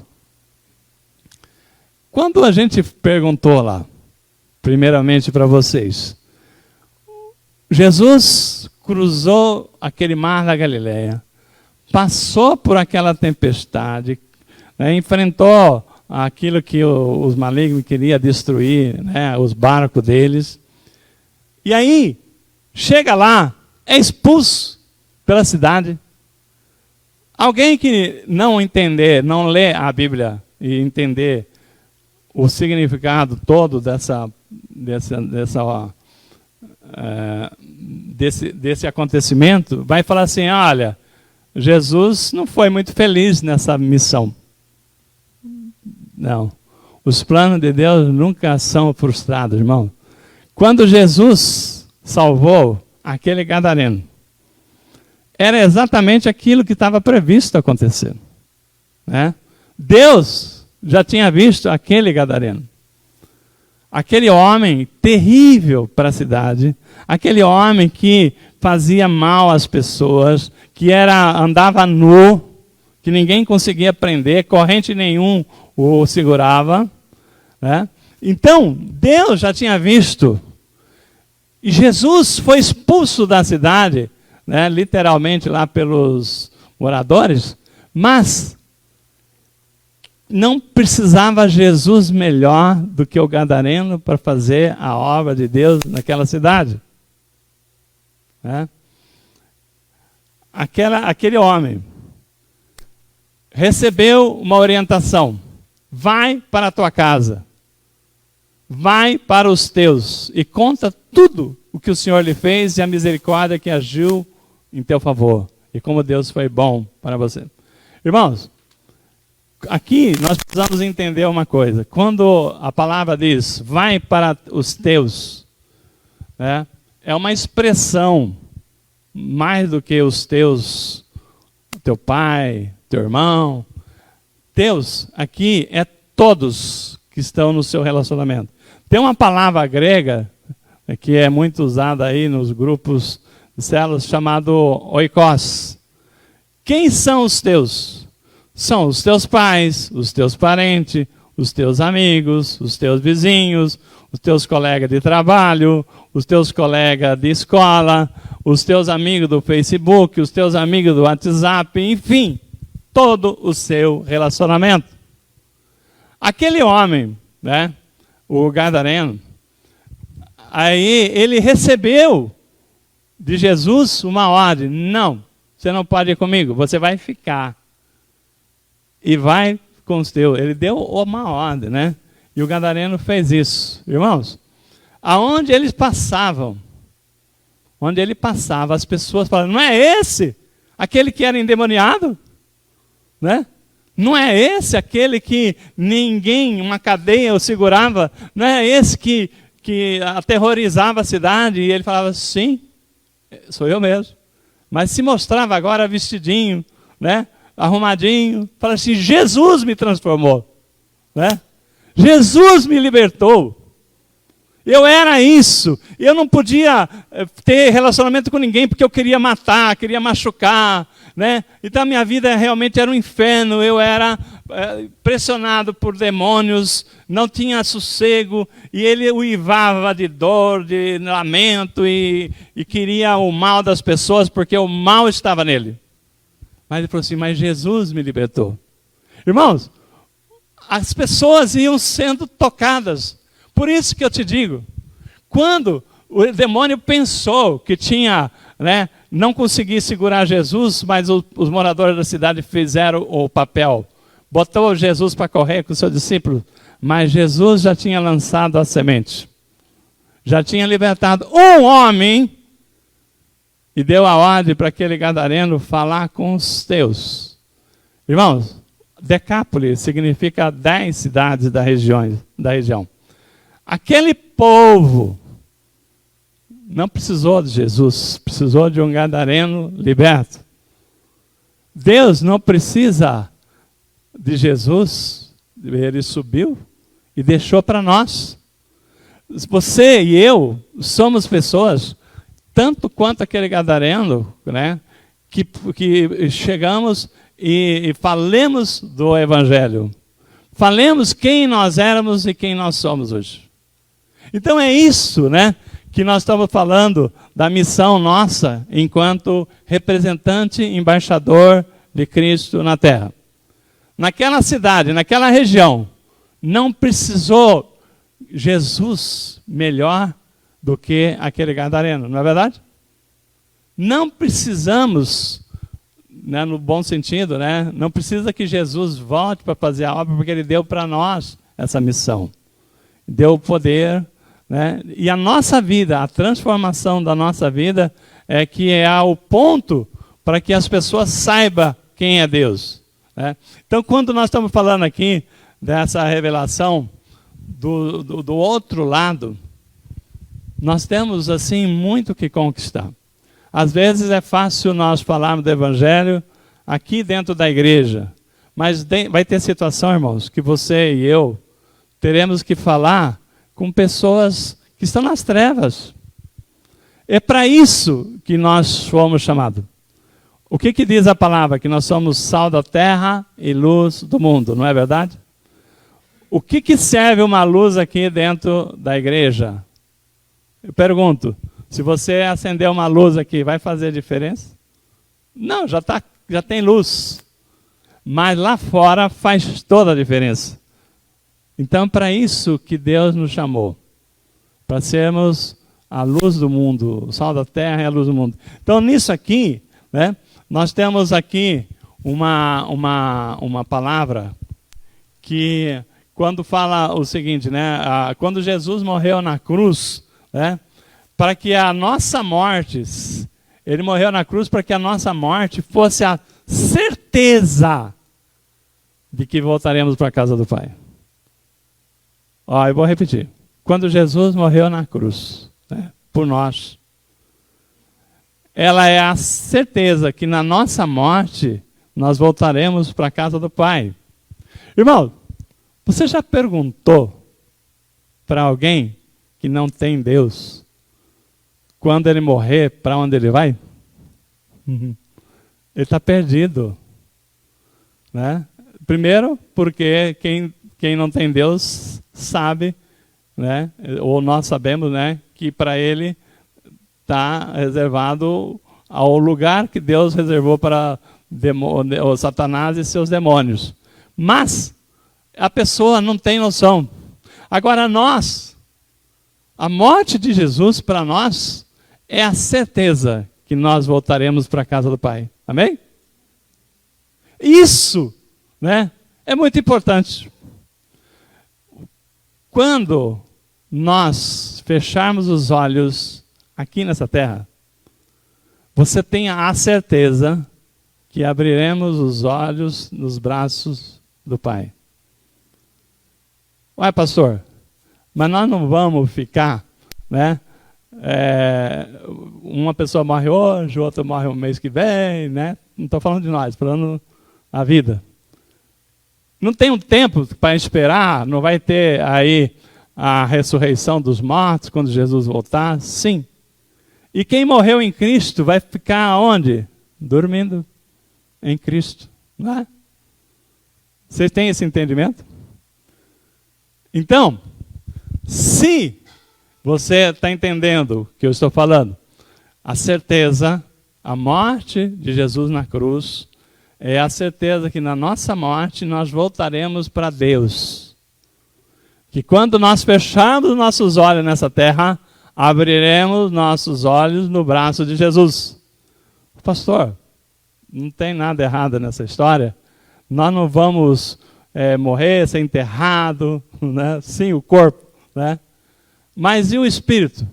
quando a gente perguntou lá, primeiramente para vocês, Jesus cruzou aquele mar da Galileia, passou por aquela tempestade, né, enfrentou aquilo que os malignos queriam destruir, né, os barcos deles, e aí chega lá, é expulso pela cidade. Alguém que não entender, não ler a Bíblia e entender o significado todo desse acontecimento, vai falar assim: olha, Jesus não foi muito feliz nessa missão. Não. Os planos de Deus nunca são frustrados, irmão. Quando Jesus salvou aquele gadareno, era exatamente aquilo que estava previsto acontecer, né? Deus já tinha visto aquele gadareno, aquele homem terrível para a cidade, aquele homem que fazia mal às pessoas, que andava nu, que ninguém conseguia prender, corrente nenhum o segurava, né? Então Deus já tinha visto, e Jesus foi expulso da cidade, né, literalmente lá pelos moradores, mas não precisava Jesus melhor do que o gadareno para fazer a obra de Deus naquela cidade, né? Aquele homem recebeu uma orientação. Vai para a tua casa. Vai para os teus e conta tudo o que o Senhor lhe fez e a misericórdia que agiu em teu favor. E como Deus foi bom para você. Irmãos, aqui nós precisamos entender uma coisa. Quando a palavra diz, vai para os teus, né, é uma expressão mais do que os teus, teu pai, teu irmão. Teus aqui é todos que estão no seu relacionamento. Tem uma palavra grega que é muito usada aí nos grupos de células chamado oikos. Quem são os teus? São os teus pais, os teus parentes, os teus amigos, os teus vizinhos, os teus colegas de trabalho, os teus colegas de escola, os teus amigos do Facebook, os teus amigos do WhatsApp, enfim, todo o seu relacionamento. Aquele homem, né, o gadareno, aí ele recebeu de Jesus uma ordem. Não, você não pode ir comigo, você vai ficar. E vai com os teus. Ele deu uma ordem, né? E o gadareno fez isso. Irmãos, aonde eles passavam, onde ele passava, as pessoas falavam, não é esse? Aquele que era endemoniado? Né? Não é esse aquele que ninguém, uma cadeia o segurava? Não é esse que aterrorizava a cidade? E ele falava, sim, sou eu mesmo. Mas se mostrava agora vestidinho, né? Arrumadinho. Fala assim, Jesus me transformou. Né? Jesus me libertou. Eu era isso. Eu não podia ter relacionamento com ninguém porque eu queria matar, queria machucar. Né? Então a minha vida realmente era um inferno. Eu era pressionado por demônios, não tinha sossego. E ele uivava de dor, de lamento e queria o mal das pessoas porque o mal estava nele. Mas ele falou assim, mas Jesus me libertou. Irmãos, as pessoas iam sendo tocadas. Por isso que eu te digo, quando o demônio pensou que tinha, né, não conseguia segurar Jesus, mas os moradores da cidade fizeram o papel. Botou Jesus para correr com o seu discípulo, mas Jesus já tinha lançado a semente. Já tinha libertado um homem e deu a ordem para aquele gadareno falar com os teus. Irmãos, Decápolis significa 10 cidades da região. Aquele povo não precisou de Jesus, precisou de um gadareno liberto. Deus não precisa de Jesus, ele subiu e deixou para nós. Você e eu somos pessoas, tanto quanto aquele gadareno, né, que chegamos e falemos do Evangelho. Falemos quem nós éramos e quem nós somos hoje. Então é isso, né, que nós estamos falando da missão nossa enquanto representante, embaixador de Cristo na terra. Naquela cidade, naquela região, não precisou Jesus melhor do que aquele gadareno, não é verdade? Não precisamos, né, no bom sentido, né, não precisa que Jesus volte para fazer a obra, porque ele deu para nós essa missão. Deu o poder, né, e a nossa vida, a transformação da nossa vida é que é o ponto para que as pessoas saibam quem é Deus. Né? Então, quando nós estamos falando aqui dessa revelação do outro lado, nós temos assim muito que conquistar. Às vezes é fácil nós falarmos do Evangelho aqui dentro da igreja, mas vai ter situação, irmãos, que você e eu teremos que falar com pessoas que estão nas trevas. É para isso que nós fomos chamados. O que diz a palavra? Que nós somos sal da terra e luz do mundo, não é verdade? O que serve uma luz aqui dentro da igreja? Eu pergunto, se você acender uma luz aqui, vai fazer diferença? Não, já tem luz. Mas lá fora faz toda a diferença. Então, para isso que Deus nos chamou. Para sermos a luz do mundo, o sal da terra e a luz do mundo. Então, nisso aqui, né, nós temos aqui uma palavra que, quando fala o seguinte, né? Quando Jesus morreu na cruz, né? Para que a nossa morte, ele morreu na cruz para que a nossa morte fosse a certeza de que voltaremos para a casa do Pai. Ó, eu vou repetir. Quando Jesus morreu na cruz, né, por nós, ela é a certeza que na nossa morte nós voltaremos para a casa do Pai. Irmão, você já perguntou para alguém que não tem Deus, quando ele morrer, para onde ele vai? Ele está perdido, né? Primeiro, porque quem não tem Deus sabe, né? Ou nós sabemos, né? Que para ele está reservado ao lugar que Deus reservou para o Satanás e seus demônios. Mas a pessoa não tem noção. Agora nós, a morte de Jesus para nós é a certeza que nós voltaremos para a casa do Pai. Amém? Isso, né, é muito importante. Quando nós fecharmos os olhos aqui nessa terra, você tenha a certeza que abriremos os olhos nos braços do Pai. Ué, pastor, mas nós não vamos ficar, né? Uma pessoa morre hoje, outra morre o mês que vem, né? Não estou falando de nós, falando da vida. Não tem um tempo para esperar, não vai ter aí a ressurreição dos mortos quando Jesus voltar? Sim. E quem morreu em Cristo vai ficar onde? Dormindo em Cristo, não é? Vocês têm esse entendimento? Então, se você está entendendo o que eu estou falando, a certeza, a morte de Jesus na cruz, é a certeza que na nossa morte nós voltaremos para Deus. Que quando nós fecharmos nossos olhos nessa terra, abriremos nossos olhos no braço de Jesus. Pastor, não tem nada errado nessa história. Nós não vamos morrer, ser enterrado, né? Sim, o corpo, né? Mas e o espírito?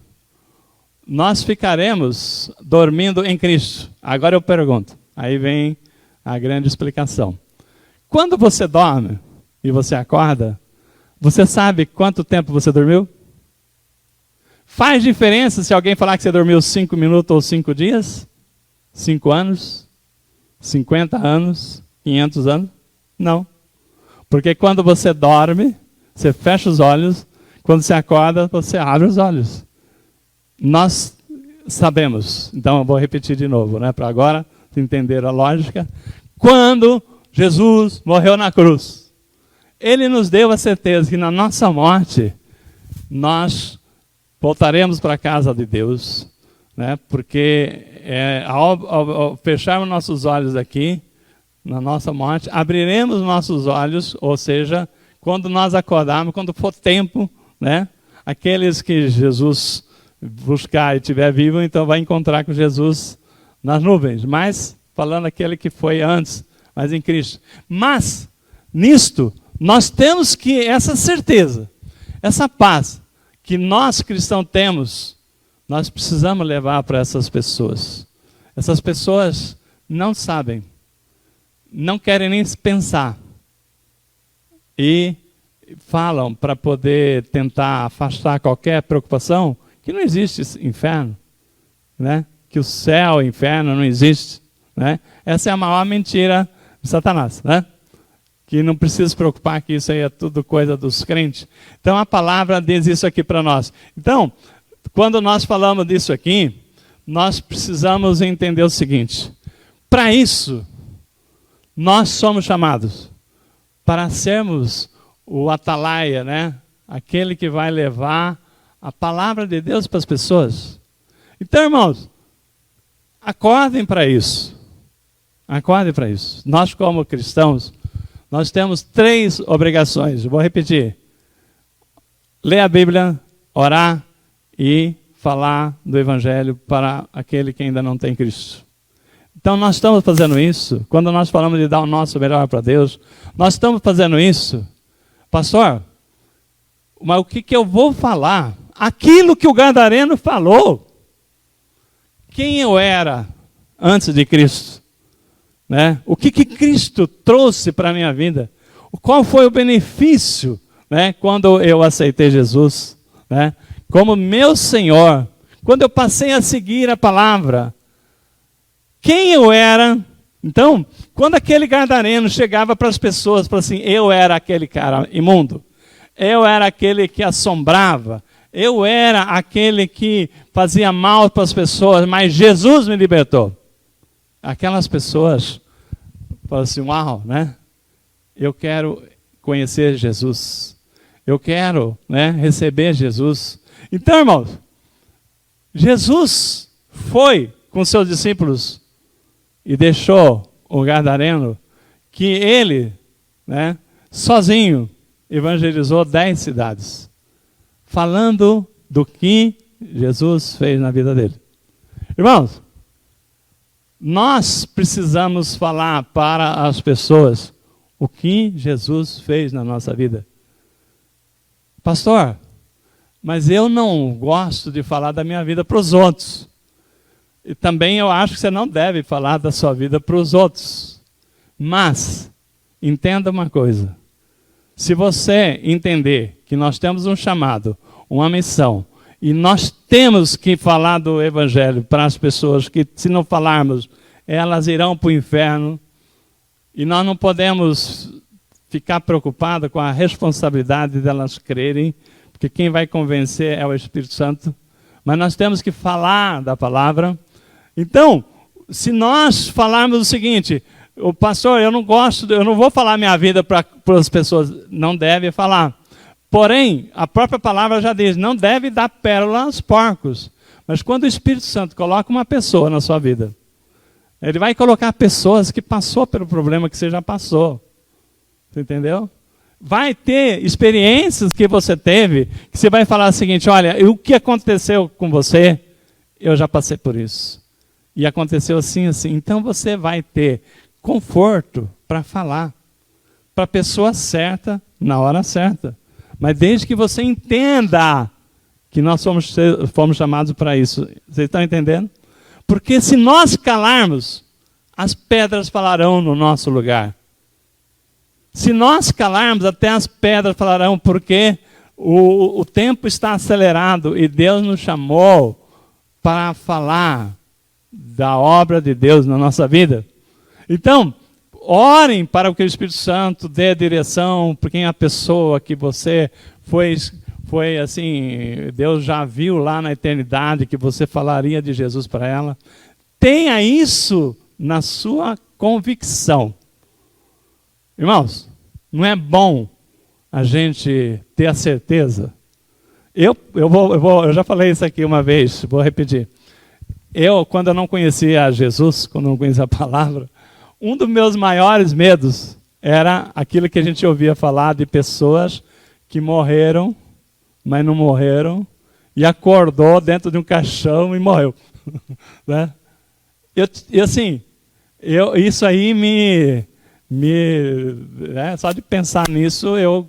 Nós ficaremos dormindo em Cristo. Agora eu pergunto, aí vem a grande explicação. Quando você dorme e você acorda, você sabe quanto tempo você dormiu? Faz diferença se alguém falar que você dormiu 5 minutos ou 5 dias? 5 anos? 50 anos? 500 anos? Não. Porque quando você dorme, você fecha os olhos, quando você acorda, você abre os olhos. Nós sabemos, então eu vou repetir de novo, né, para agora entender a lógica. Quando Jesus morreu na cruz, ele nos deu a certeza que na nossa morte, nós voltaremos para a casa de Deus, né, porque ao fecharmos nossos olhos aqui, na nossa morte, abriremos nossos olhos, ou seja, quando nós acordarmos, quando for tempo, né, aqueles que Jesus buscar e estiver vivo, então vai encontrar com Jesus nas nuvens. Mas, falando aquele que foi antes, mas em Cristo. Mas, nisto, nós temos que essa certeza, essa paz que nós cristãos temos, nós precisamos levar para essas pessoas. Essas pessoas não sabem, não querem nem pensar. E falam para poder tentar afastar qualquer preocupação, que não existe inferno, né? Que o céu e o inferno não existe, né? Essa é a maior mentira de Satanás, né? Que não precisa se preocupar, que isso aí é tudo coisa dos crentes. Então a palavra diz isso aqui para nós. Então, quando nós falamos disso aqui, nós precisamos entender o seguinte: para isso, nós somos chamados para sermos o atalaia, né? Aquele que vai levar a palavra de Deus para as pessoas. Então, irmãos, acordem para isso. Acordem para isso. Nós, como cristãos, nós temos 3 obrigações. Eu vou repetir. Ler a Bíblia, orar e falar do Evangelho para aquele que ainda não tem Cristo. Então nós estamos fazendo isso, quando nós falamos de dar o nosso melhor para Deus, nós estamos fazendo isso. Pastor, mas o que eu vou falar? Aquilo que o gadareno falou. Quem eu era antes de Cristo? Né? O que Cristo trouxe para a minha vida? Qual foi o benefício, né, quando eu aceitei Jesus, né, como meu Senhor? Quando eu passei a seguir a palavra, quem eu era? Então, quando aquele gadareno chegava para as pessoas, falava assim, eu era aquele cara imundo, eu era aquele que assombrava, eu era aquele que fazia mal para as pessoas, mas Jesus me libertou. Aquelas pessoas falam assim, uau, né? Eu quero conhecer Jesus. Eu quero, né, receber Jesus. Então, irmãos, Jesus foi com seus discípulos e deixou o gadareno que ele, né, sozinho, evangelizou 10 cidades, falando do que Jesus fez na vida dele. Irmãos, nós precisamos falar para as pessoas o que Jesus fez na nossa vida. Pastor, mas eu não gosto de falar da minha vida para os outros. E também eu acho que você não deve falar da sua vida para os outros. Mas, entenda uma coisa. Se você entender que nós temos um chamado, uma missão, e nós temos que falar do Evangelho para as pessoas que, se não falarmos, elas irão para o inferno, e nós não podemos ficar preocupados com a responsabilidade delas crerem, porque quem vai convencer é o Espírito Santo, mas nós temos que falar da palavra. Então, se nós falarmos o seguinte, o pastor, eu não vou falar minha vida para as pessoas, não deve falar. Porém, a própria palavra já diz, não deve dar pérola aos porcos. Mas quando o Espírito Santo coloca uma pessoa na sua vida, ele vai colocar pessoas que passou pelo problema que você já passou. Você entendeu? Vai ter experiências que você teve, que você vai falar o seguinte, olha, o que aconteceu com você, eu já passei por isso. E aconteceu assim, assim. Então você vai ter conforto para falar para a pessoa certa, na hora certa. Mas desde que você entenda que nós fomos chamados para isso. Vocês estão entendendo? Porque se nós calarmos, as pedras falarão no nosso lugar. Se nós calarmos, até as pedras falarão, porque o tempo está acelerado e Deus nos chamou para falar da obra de Deus na nossa vida. Então, orem para que o Espírito Santo dê direção para quem é a pessoa que você foi assim, Deus já viu lá na eternidade que você falaria de Jesus para ela. Tenha isso na sua convicção. Irmãos, não é bom a gente ter a certeza? Eu já falei isso aqui uma vez, vou repetir. Quando eu não conhecia Jesus, quando eu não conhecia a palavra, um dos meus maiores medos era aquilo que a gente ouvia falar de pessoas que morreram, mas não morreram, e acordou dentro de um caixão e morreu. Né? Isso aí só de pensar nisso, eu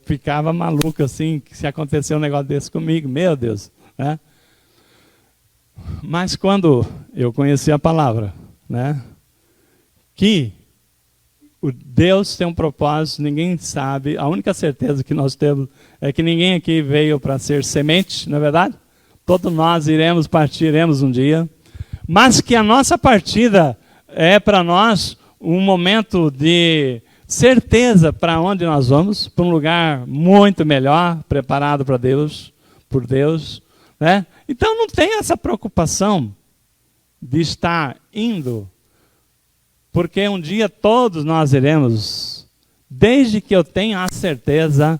ficava maluco assim, que se acontecer um negócio desse comigo, meu Deus. Né? Mas quando eu conheci a palavra, né, que o Deus tem um propósito, ninguém sabe, a única certeza que nós temos é que ninguém aqui veio para ser semente, não é verdade? Todos nós partiremos um dia, mas que a nossa partida é para nós um momento de certeza para onde nós vamos, para um lugar muito melhor, preparado para Deus, por Deus, né? Então não tem essa preocupação de estar indo, porque um dia todos nós iremos, desde que eu tenha a certeza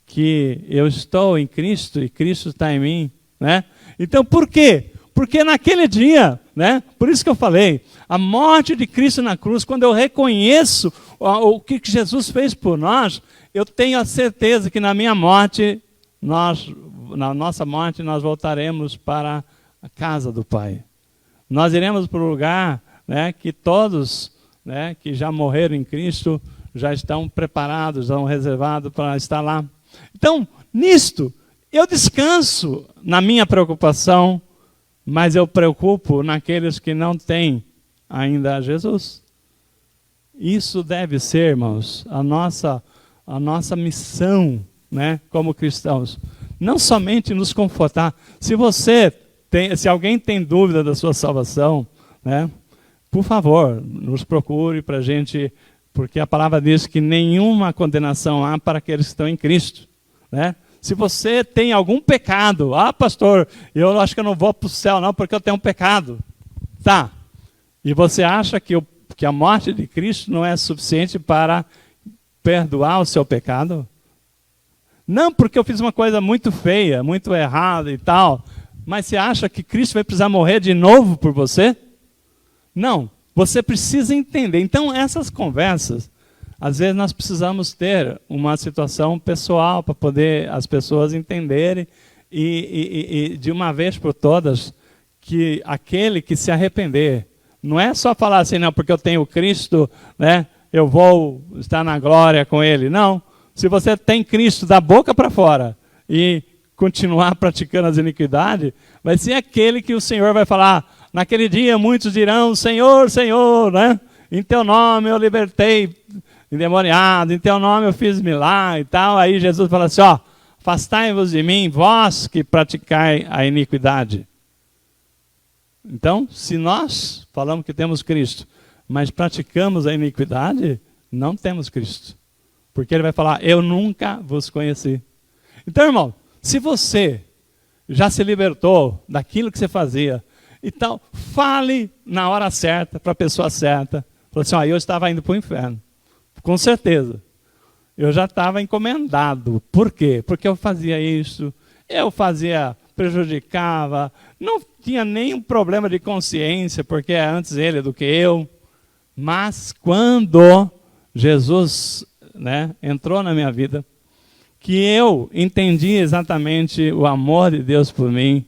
que eu estou em Cristo e Cristo está em mim, né? Então por quê? Porque naquele dia, né? Por isso que eu falei, a morte de Cristo na cruz, quando eu reconheço o que Jesus fez por nós, eu tenho a certeza que na minha morte, na nossa morte, nós voltaremos para a casa do Pai. Nós iremos para o lugar, né, que todos, né, que já morreram em Cristo já estão preparados, estão reservados para estar lá. Então, nisto, eu descanso na minha preocupação, mas eu preocupo naqueles que não têm ainda Jesus. Isso deve ser, irmãos, a nossa missão, né, como cristãos. Não somente nos confortar. Se alguém tem dúvida da sua salvação, né, por favor, nos procure para a gente, porque a palavra diz que nenhuma condenação há para aqueles que estão em Cristo, né? Se você tem algum pecado, pastor, eu acho que eu não vou para o céu não, porque eu tenho um pecado. Tá. E você acha que a morte de Cristo não é suficiente para perdoar o seu pecado? Não porque eu fiz uma coisa muito feia, muito errada e tal, mas você acha que Cristo vai precisar morrer de novo por você? Não. Você precisa entender. Então, essas conversas, às vezes nós precisamos ter uma situação pessoal para poder as pessoas entenderem e de uma vez por todas, que aquele que se arrepender, não é só falar assim, não, porque eu tenho Cristo, né, eu vou estar na glória com Ele. Não. Se você tem Cristo da boca para fora e continuar praticando as iniquidades, vai ser aquele que o Senhor vai falar, naquele dia muitos dirão, Senhor, Senhor, né? Em teu nome eu libertei endemoniado, em teu nome eu fiz milagre e tal. Aí Jesus fala assim, afastai-vos de mim, vós que praticai a iniquidade. Então, se nós falamos que temos Cristo, mas praticamos a iniquidade, não temos Cristo. Porque ele vai falar, eu nunca vos conheci. Então, irmão, se você já se libertou daquilo que você fazia, então, fale na hora certa, para a pessoa certa. Fala assim, eu estava indo para o inferno. Com certeza. Eu já estava encomendado. Por quê? Porque eu fazia isso, prejudicava, não tinha nenhum problema de consciência, porque é antes ele do que eu. Mas quando Jesus, né, entrou na minha vida, que eu entendi exatamente o amor de Deus por mim,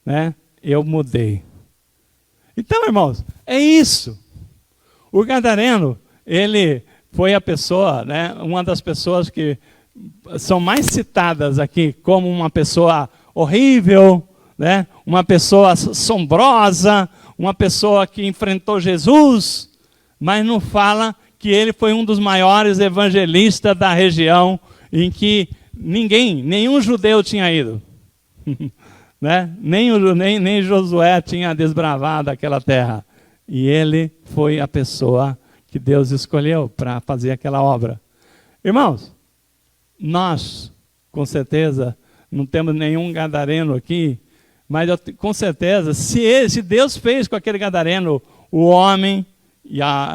né, eu mudei. Então, irmãos, é isso. O gadareno, ele foi a pessoa, né, uma das pessoas que são mais citadas aqui como uma pessoa horrível, né, uma pessoa assombrosa, uma pessoa que enfrentou Jesus, mas não fala que ele foi um dos maiores evangelistas da região em que nenhum judeu tinha ido. Né? Nem Josué tinha desbravado aquela terra. E ele foi a pessoa que Deus escolheu para fazer aquela obra. Irmãos, nós, com certeza, não temos nenhum gadareno aqui, mas com certeza, se Deus fez com aquele gadareno o homem,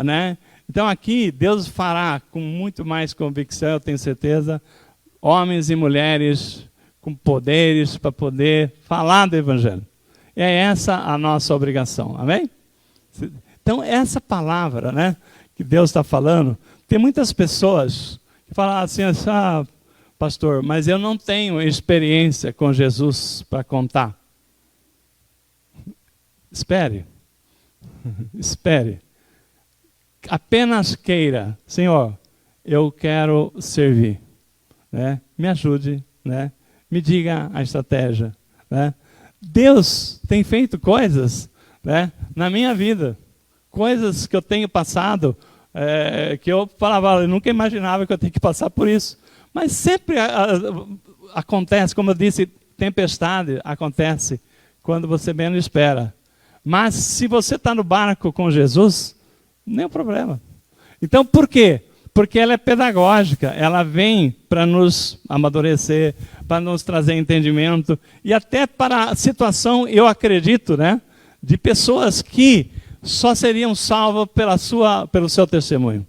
né? Então aqui Deus fará com muito mais convicção, eu tenho certeza, homens e mulheres com poderes para poder falar do Evangelho. E é essa a nossa obrigação, amém? Então, essa palavra, né, que Deus está falando, tem muitas pessoas que falam assim, pastor, mas eu não tenho experiência com Jesus para contar. Espere. Espere. Apenas queira, Senhor, eu quero servir. Né? Me ajude, né? Me diga a estratégia. Né? Deus tem feito coisas, né, na minha vida, coisas que eu tenho passado, que eu falava, eu nunca imaginava que eu tenho que passar por isso. Mas sempre acontece, como eu disse, tempestade acontece quando você menos espera. Mas se você está no barco com Jesus, nenhum problema. Então, por quê? Porque ela é pedagógica, ela vem para nos amadurecer, para nos trazer entendimento, e até para a situação, eu acredito, né, de pessoas que só seriam salvas pelo seu testemunho.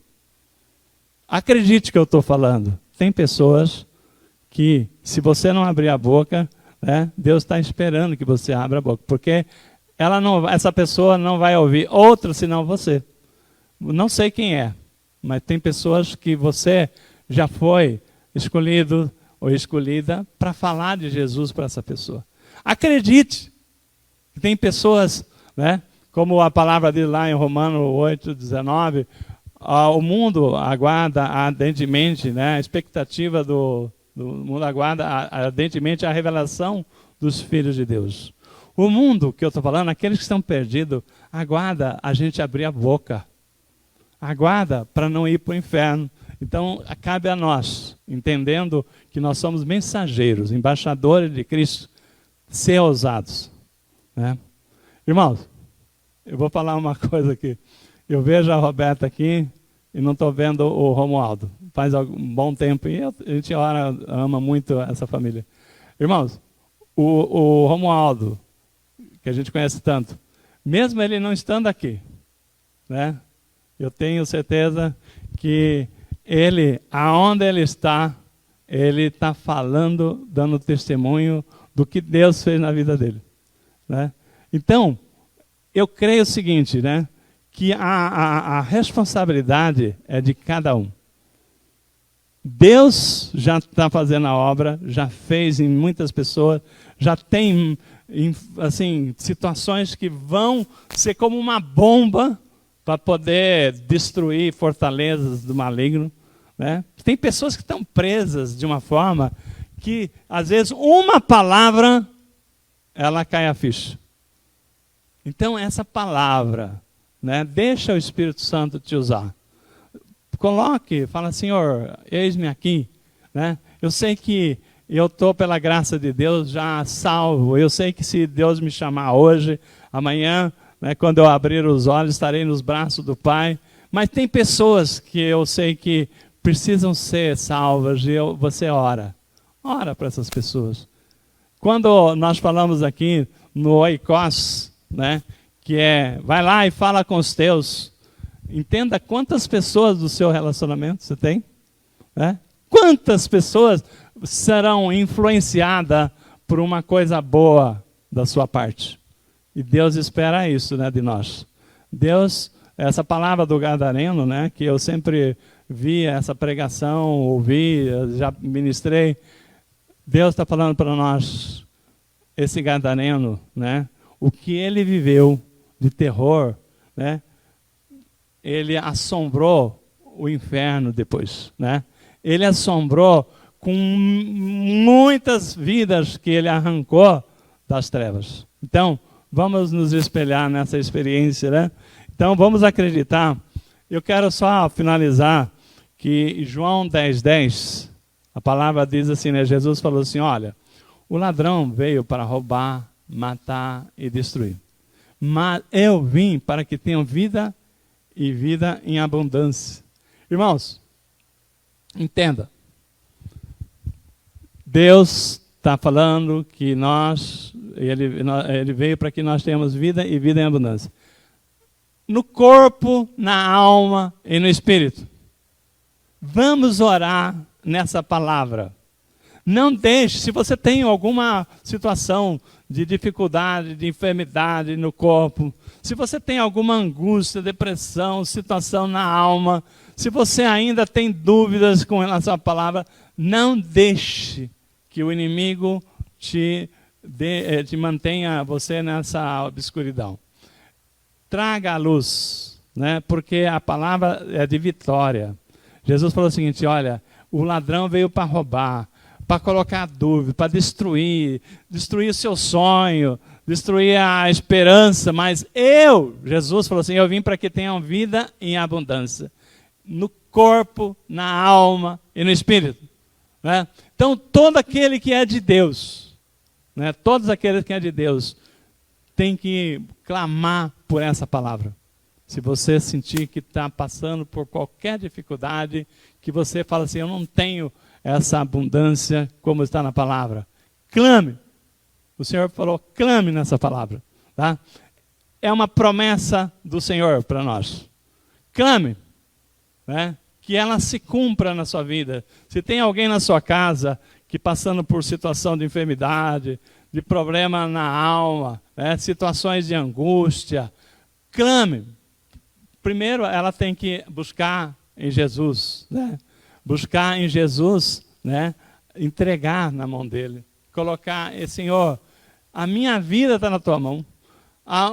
Acredite que eu estou falando. Tem pessoas que, se você não abrir a boca, né, Deus está esperando que você abra a boca, porque essa pessoa não vai ouvir outra senão você. Não sei quem é, mas tem pessoas que você já foi escolhido ou escolhida para falar de Jesus para essa pessoa. Acredite que tem pessoas, né, como a palavra diz lá em Romanos 8:19, o mundo aguarda ardentemente, né, a expectativa do mundo aguarda ardentemente a revelação dos filhos de Deus. O mundo que eu estou falando, aqueles que estão perdidos, aguarda a gente abrir a boca. Aguarda para não ir para o inferno. Então, cabe a nós, entendendo que nós somos mensageiros, embaixadores de Cristo, ser ousados. Né? Irmãos, eu vou falar uma coisa aqui. Eu vejo a Roberta aqui e não estou vendo o Romualdo. Faz um bom tempo e a gente ama muito essa família. Irmãos, o Romualdo, que a gente conhece tanto, mesmo ele não estando aqui, né? Eu tenho certeza que ele, aonde ele está falando, dando testemunho do que Deus fez na vida dele. Né? Então, eu creio o seguinte, né? Que a responsabilidade é de cada um. Deus já está fazendo a obra, já fez em muitas pessoas, já tem assim, situações que vão ser como uma bomba para poder destruir fortalezas do maligno. Né? Tem pessoas que estão presas de uma forma que, às vezes, uma palavra, ela cai a ficha. Então, essa palavra, né, deixa o Espírito Santo te usar. Coloque, fala, Senhor, eis-me aqui. Né? Eu sei que eu estou, pela graça de Deus, já salvo. Eu sei que se Deus me chamar hoje, amanhã, né, quando eu abrir os olhos, estarei nos braços do Pai. Mas tem pessoas que eu sei que precisam ser salvas e você ora. Ora para essas pessoas. Quando nós falamos aqui no Oikos, né, que é, vai lá e fala com os teus. Entenda quantas pessoas do seu relacionamento você tem. Né? Quantas pessoas serão influenciadas por uma coisa boa da sua parte. E Deus espera isso, né, de nós. Deus, essa palavra do Gadareno, né, que eu sempre vi essa pregação, ouvi, já ministrei. Deus está falando para nós, esse Gadareno, né, o que ele viveu de terror, né, ele assombrou o inferno depois. Né? Ele assombrou com muitas vidas que ele arrancou das trevas. Então, vamos nos espelhar nessa experiência, né? Então, vamos acreditar. Eu quero só finalizar que João 10:10, a palavra diz assim, né? Jesus falou assim, olha, o ladrão veio para roubar, matar e destruir. Mas eu vim para que tenham vida e vida em abundância. Irmãos, entenda. Deus está falando que Ele veio para que nós tenhamos vida e vida em abundância. No corpo, na alma e no espírito. Vamos orar nessa palavra. Não deixe, se você tem alguma situação de dificuldade, de enfermidade no corpo, se você tem alguma angústia, depressão, situação na alma, se você ainda tem dúvidas com relação à palavra, não deixe que o inimigo te mantenha você nessa obscuridão. Traga a luz, né? Porque a palavra é de vitória. Jesus falou o seguinte, olha, o ladrão veio para roubar, para colocar dúvida, para destruir o seu sonho, destruir a esperança, mas Jesus falou assim, eu vim para que tenham vida em abundância, no corpo, na alma e no espírito. Né? Então, todo aquele que é de Deus, né? Todos aqueles que é de Deus, tem que clamar por essa palavra. Se você sentir que está passando por qualquer dificuldade, que você fala assim, eu não tenho essa abundância como está na palavra. Clame. O Senhor falou, clame nessa palavra. Tá? É uma promessa do Senhor para nós. Clame. Né? Que ela se cumpra na sua vida. Se tem alguém na sua casa que passando por situação de enfermidade, de problema na alma, né? Situações de angústia, clame. Primeiro, ela tem que buscar em Jesus, né? Buscar em Jesus, né? Entregar na mão dele. Colocar, Senhor, a minha vida está na tua mão.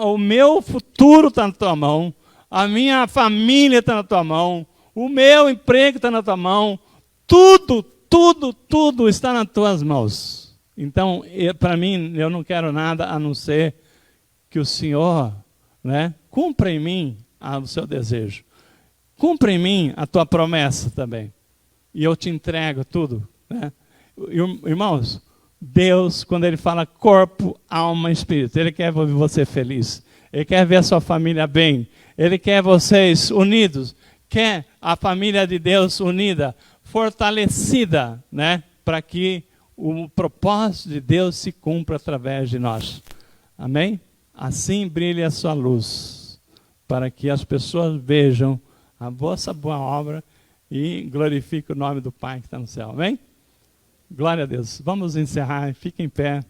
O meu futuro está na tua mão. A minha família está na tua mão. O meu emprego está na tua mão. Tudo está nas tuas mãos. Então, para mim, eu não quero nada a não ser que o Senhor, né, cumpra em mim o seu desejo. Cumpra em mim a tua promessa também. E eu te entrego tudo. Né? Irmãos, Deus, quando Ele fala corpo, alma e espírito, Ele quer ver você feliz. Ele quer ver a sua família bem. Ele quer vocês unidos. Quer a família de Deus unida, fortalecida, né? Para que o propósito de Deus se cumpra através de nós. Amém? Assim brilhe a sua luz, para que as pessoas vejam a vossa boa obra e glorifiquem o nome do Pai que está no céu. Amém? Glória a Deus. Vamos encerrar. Fique em pé.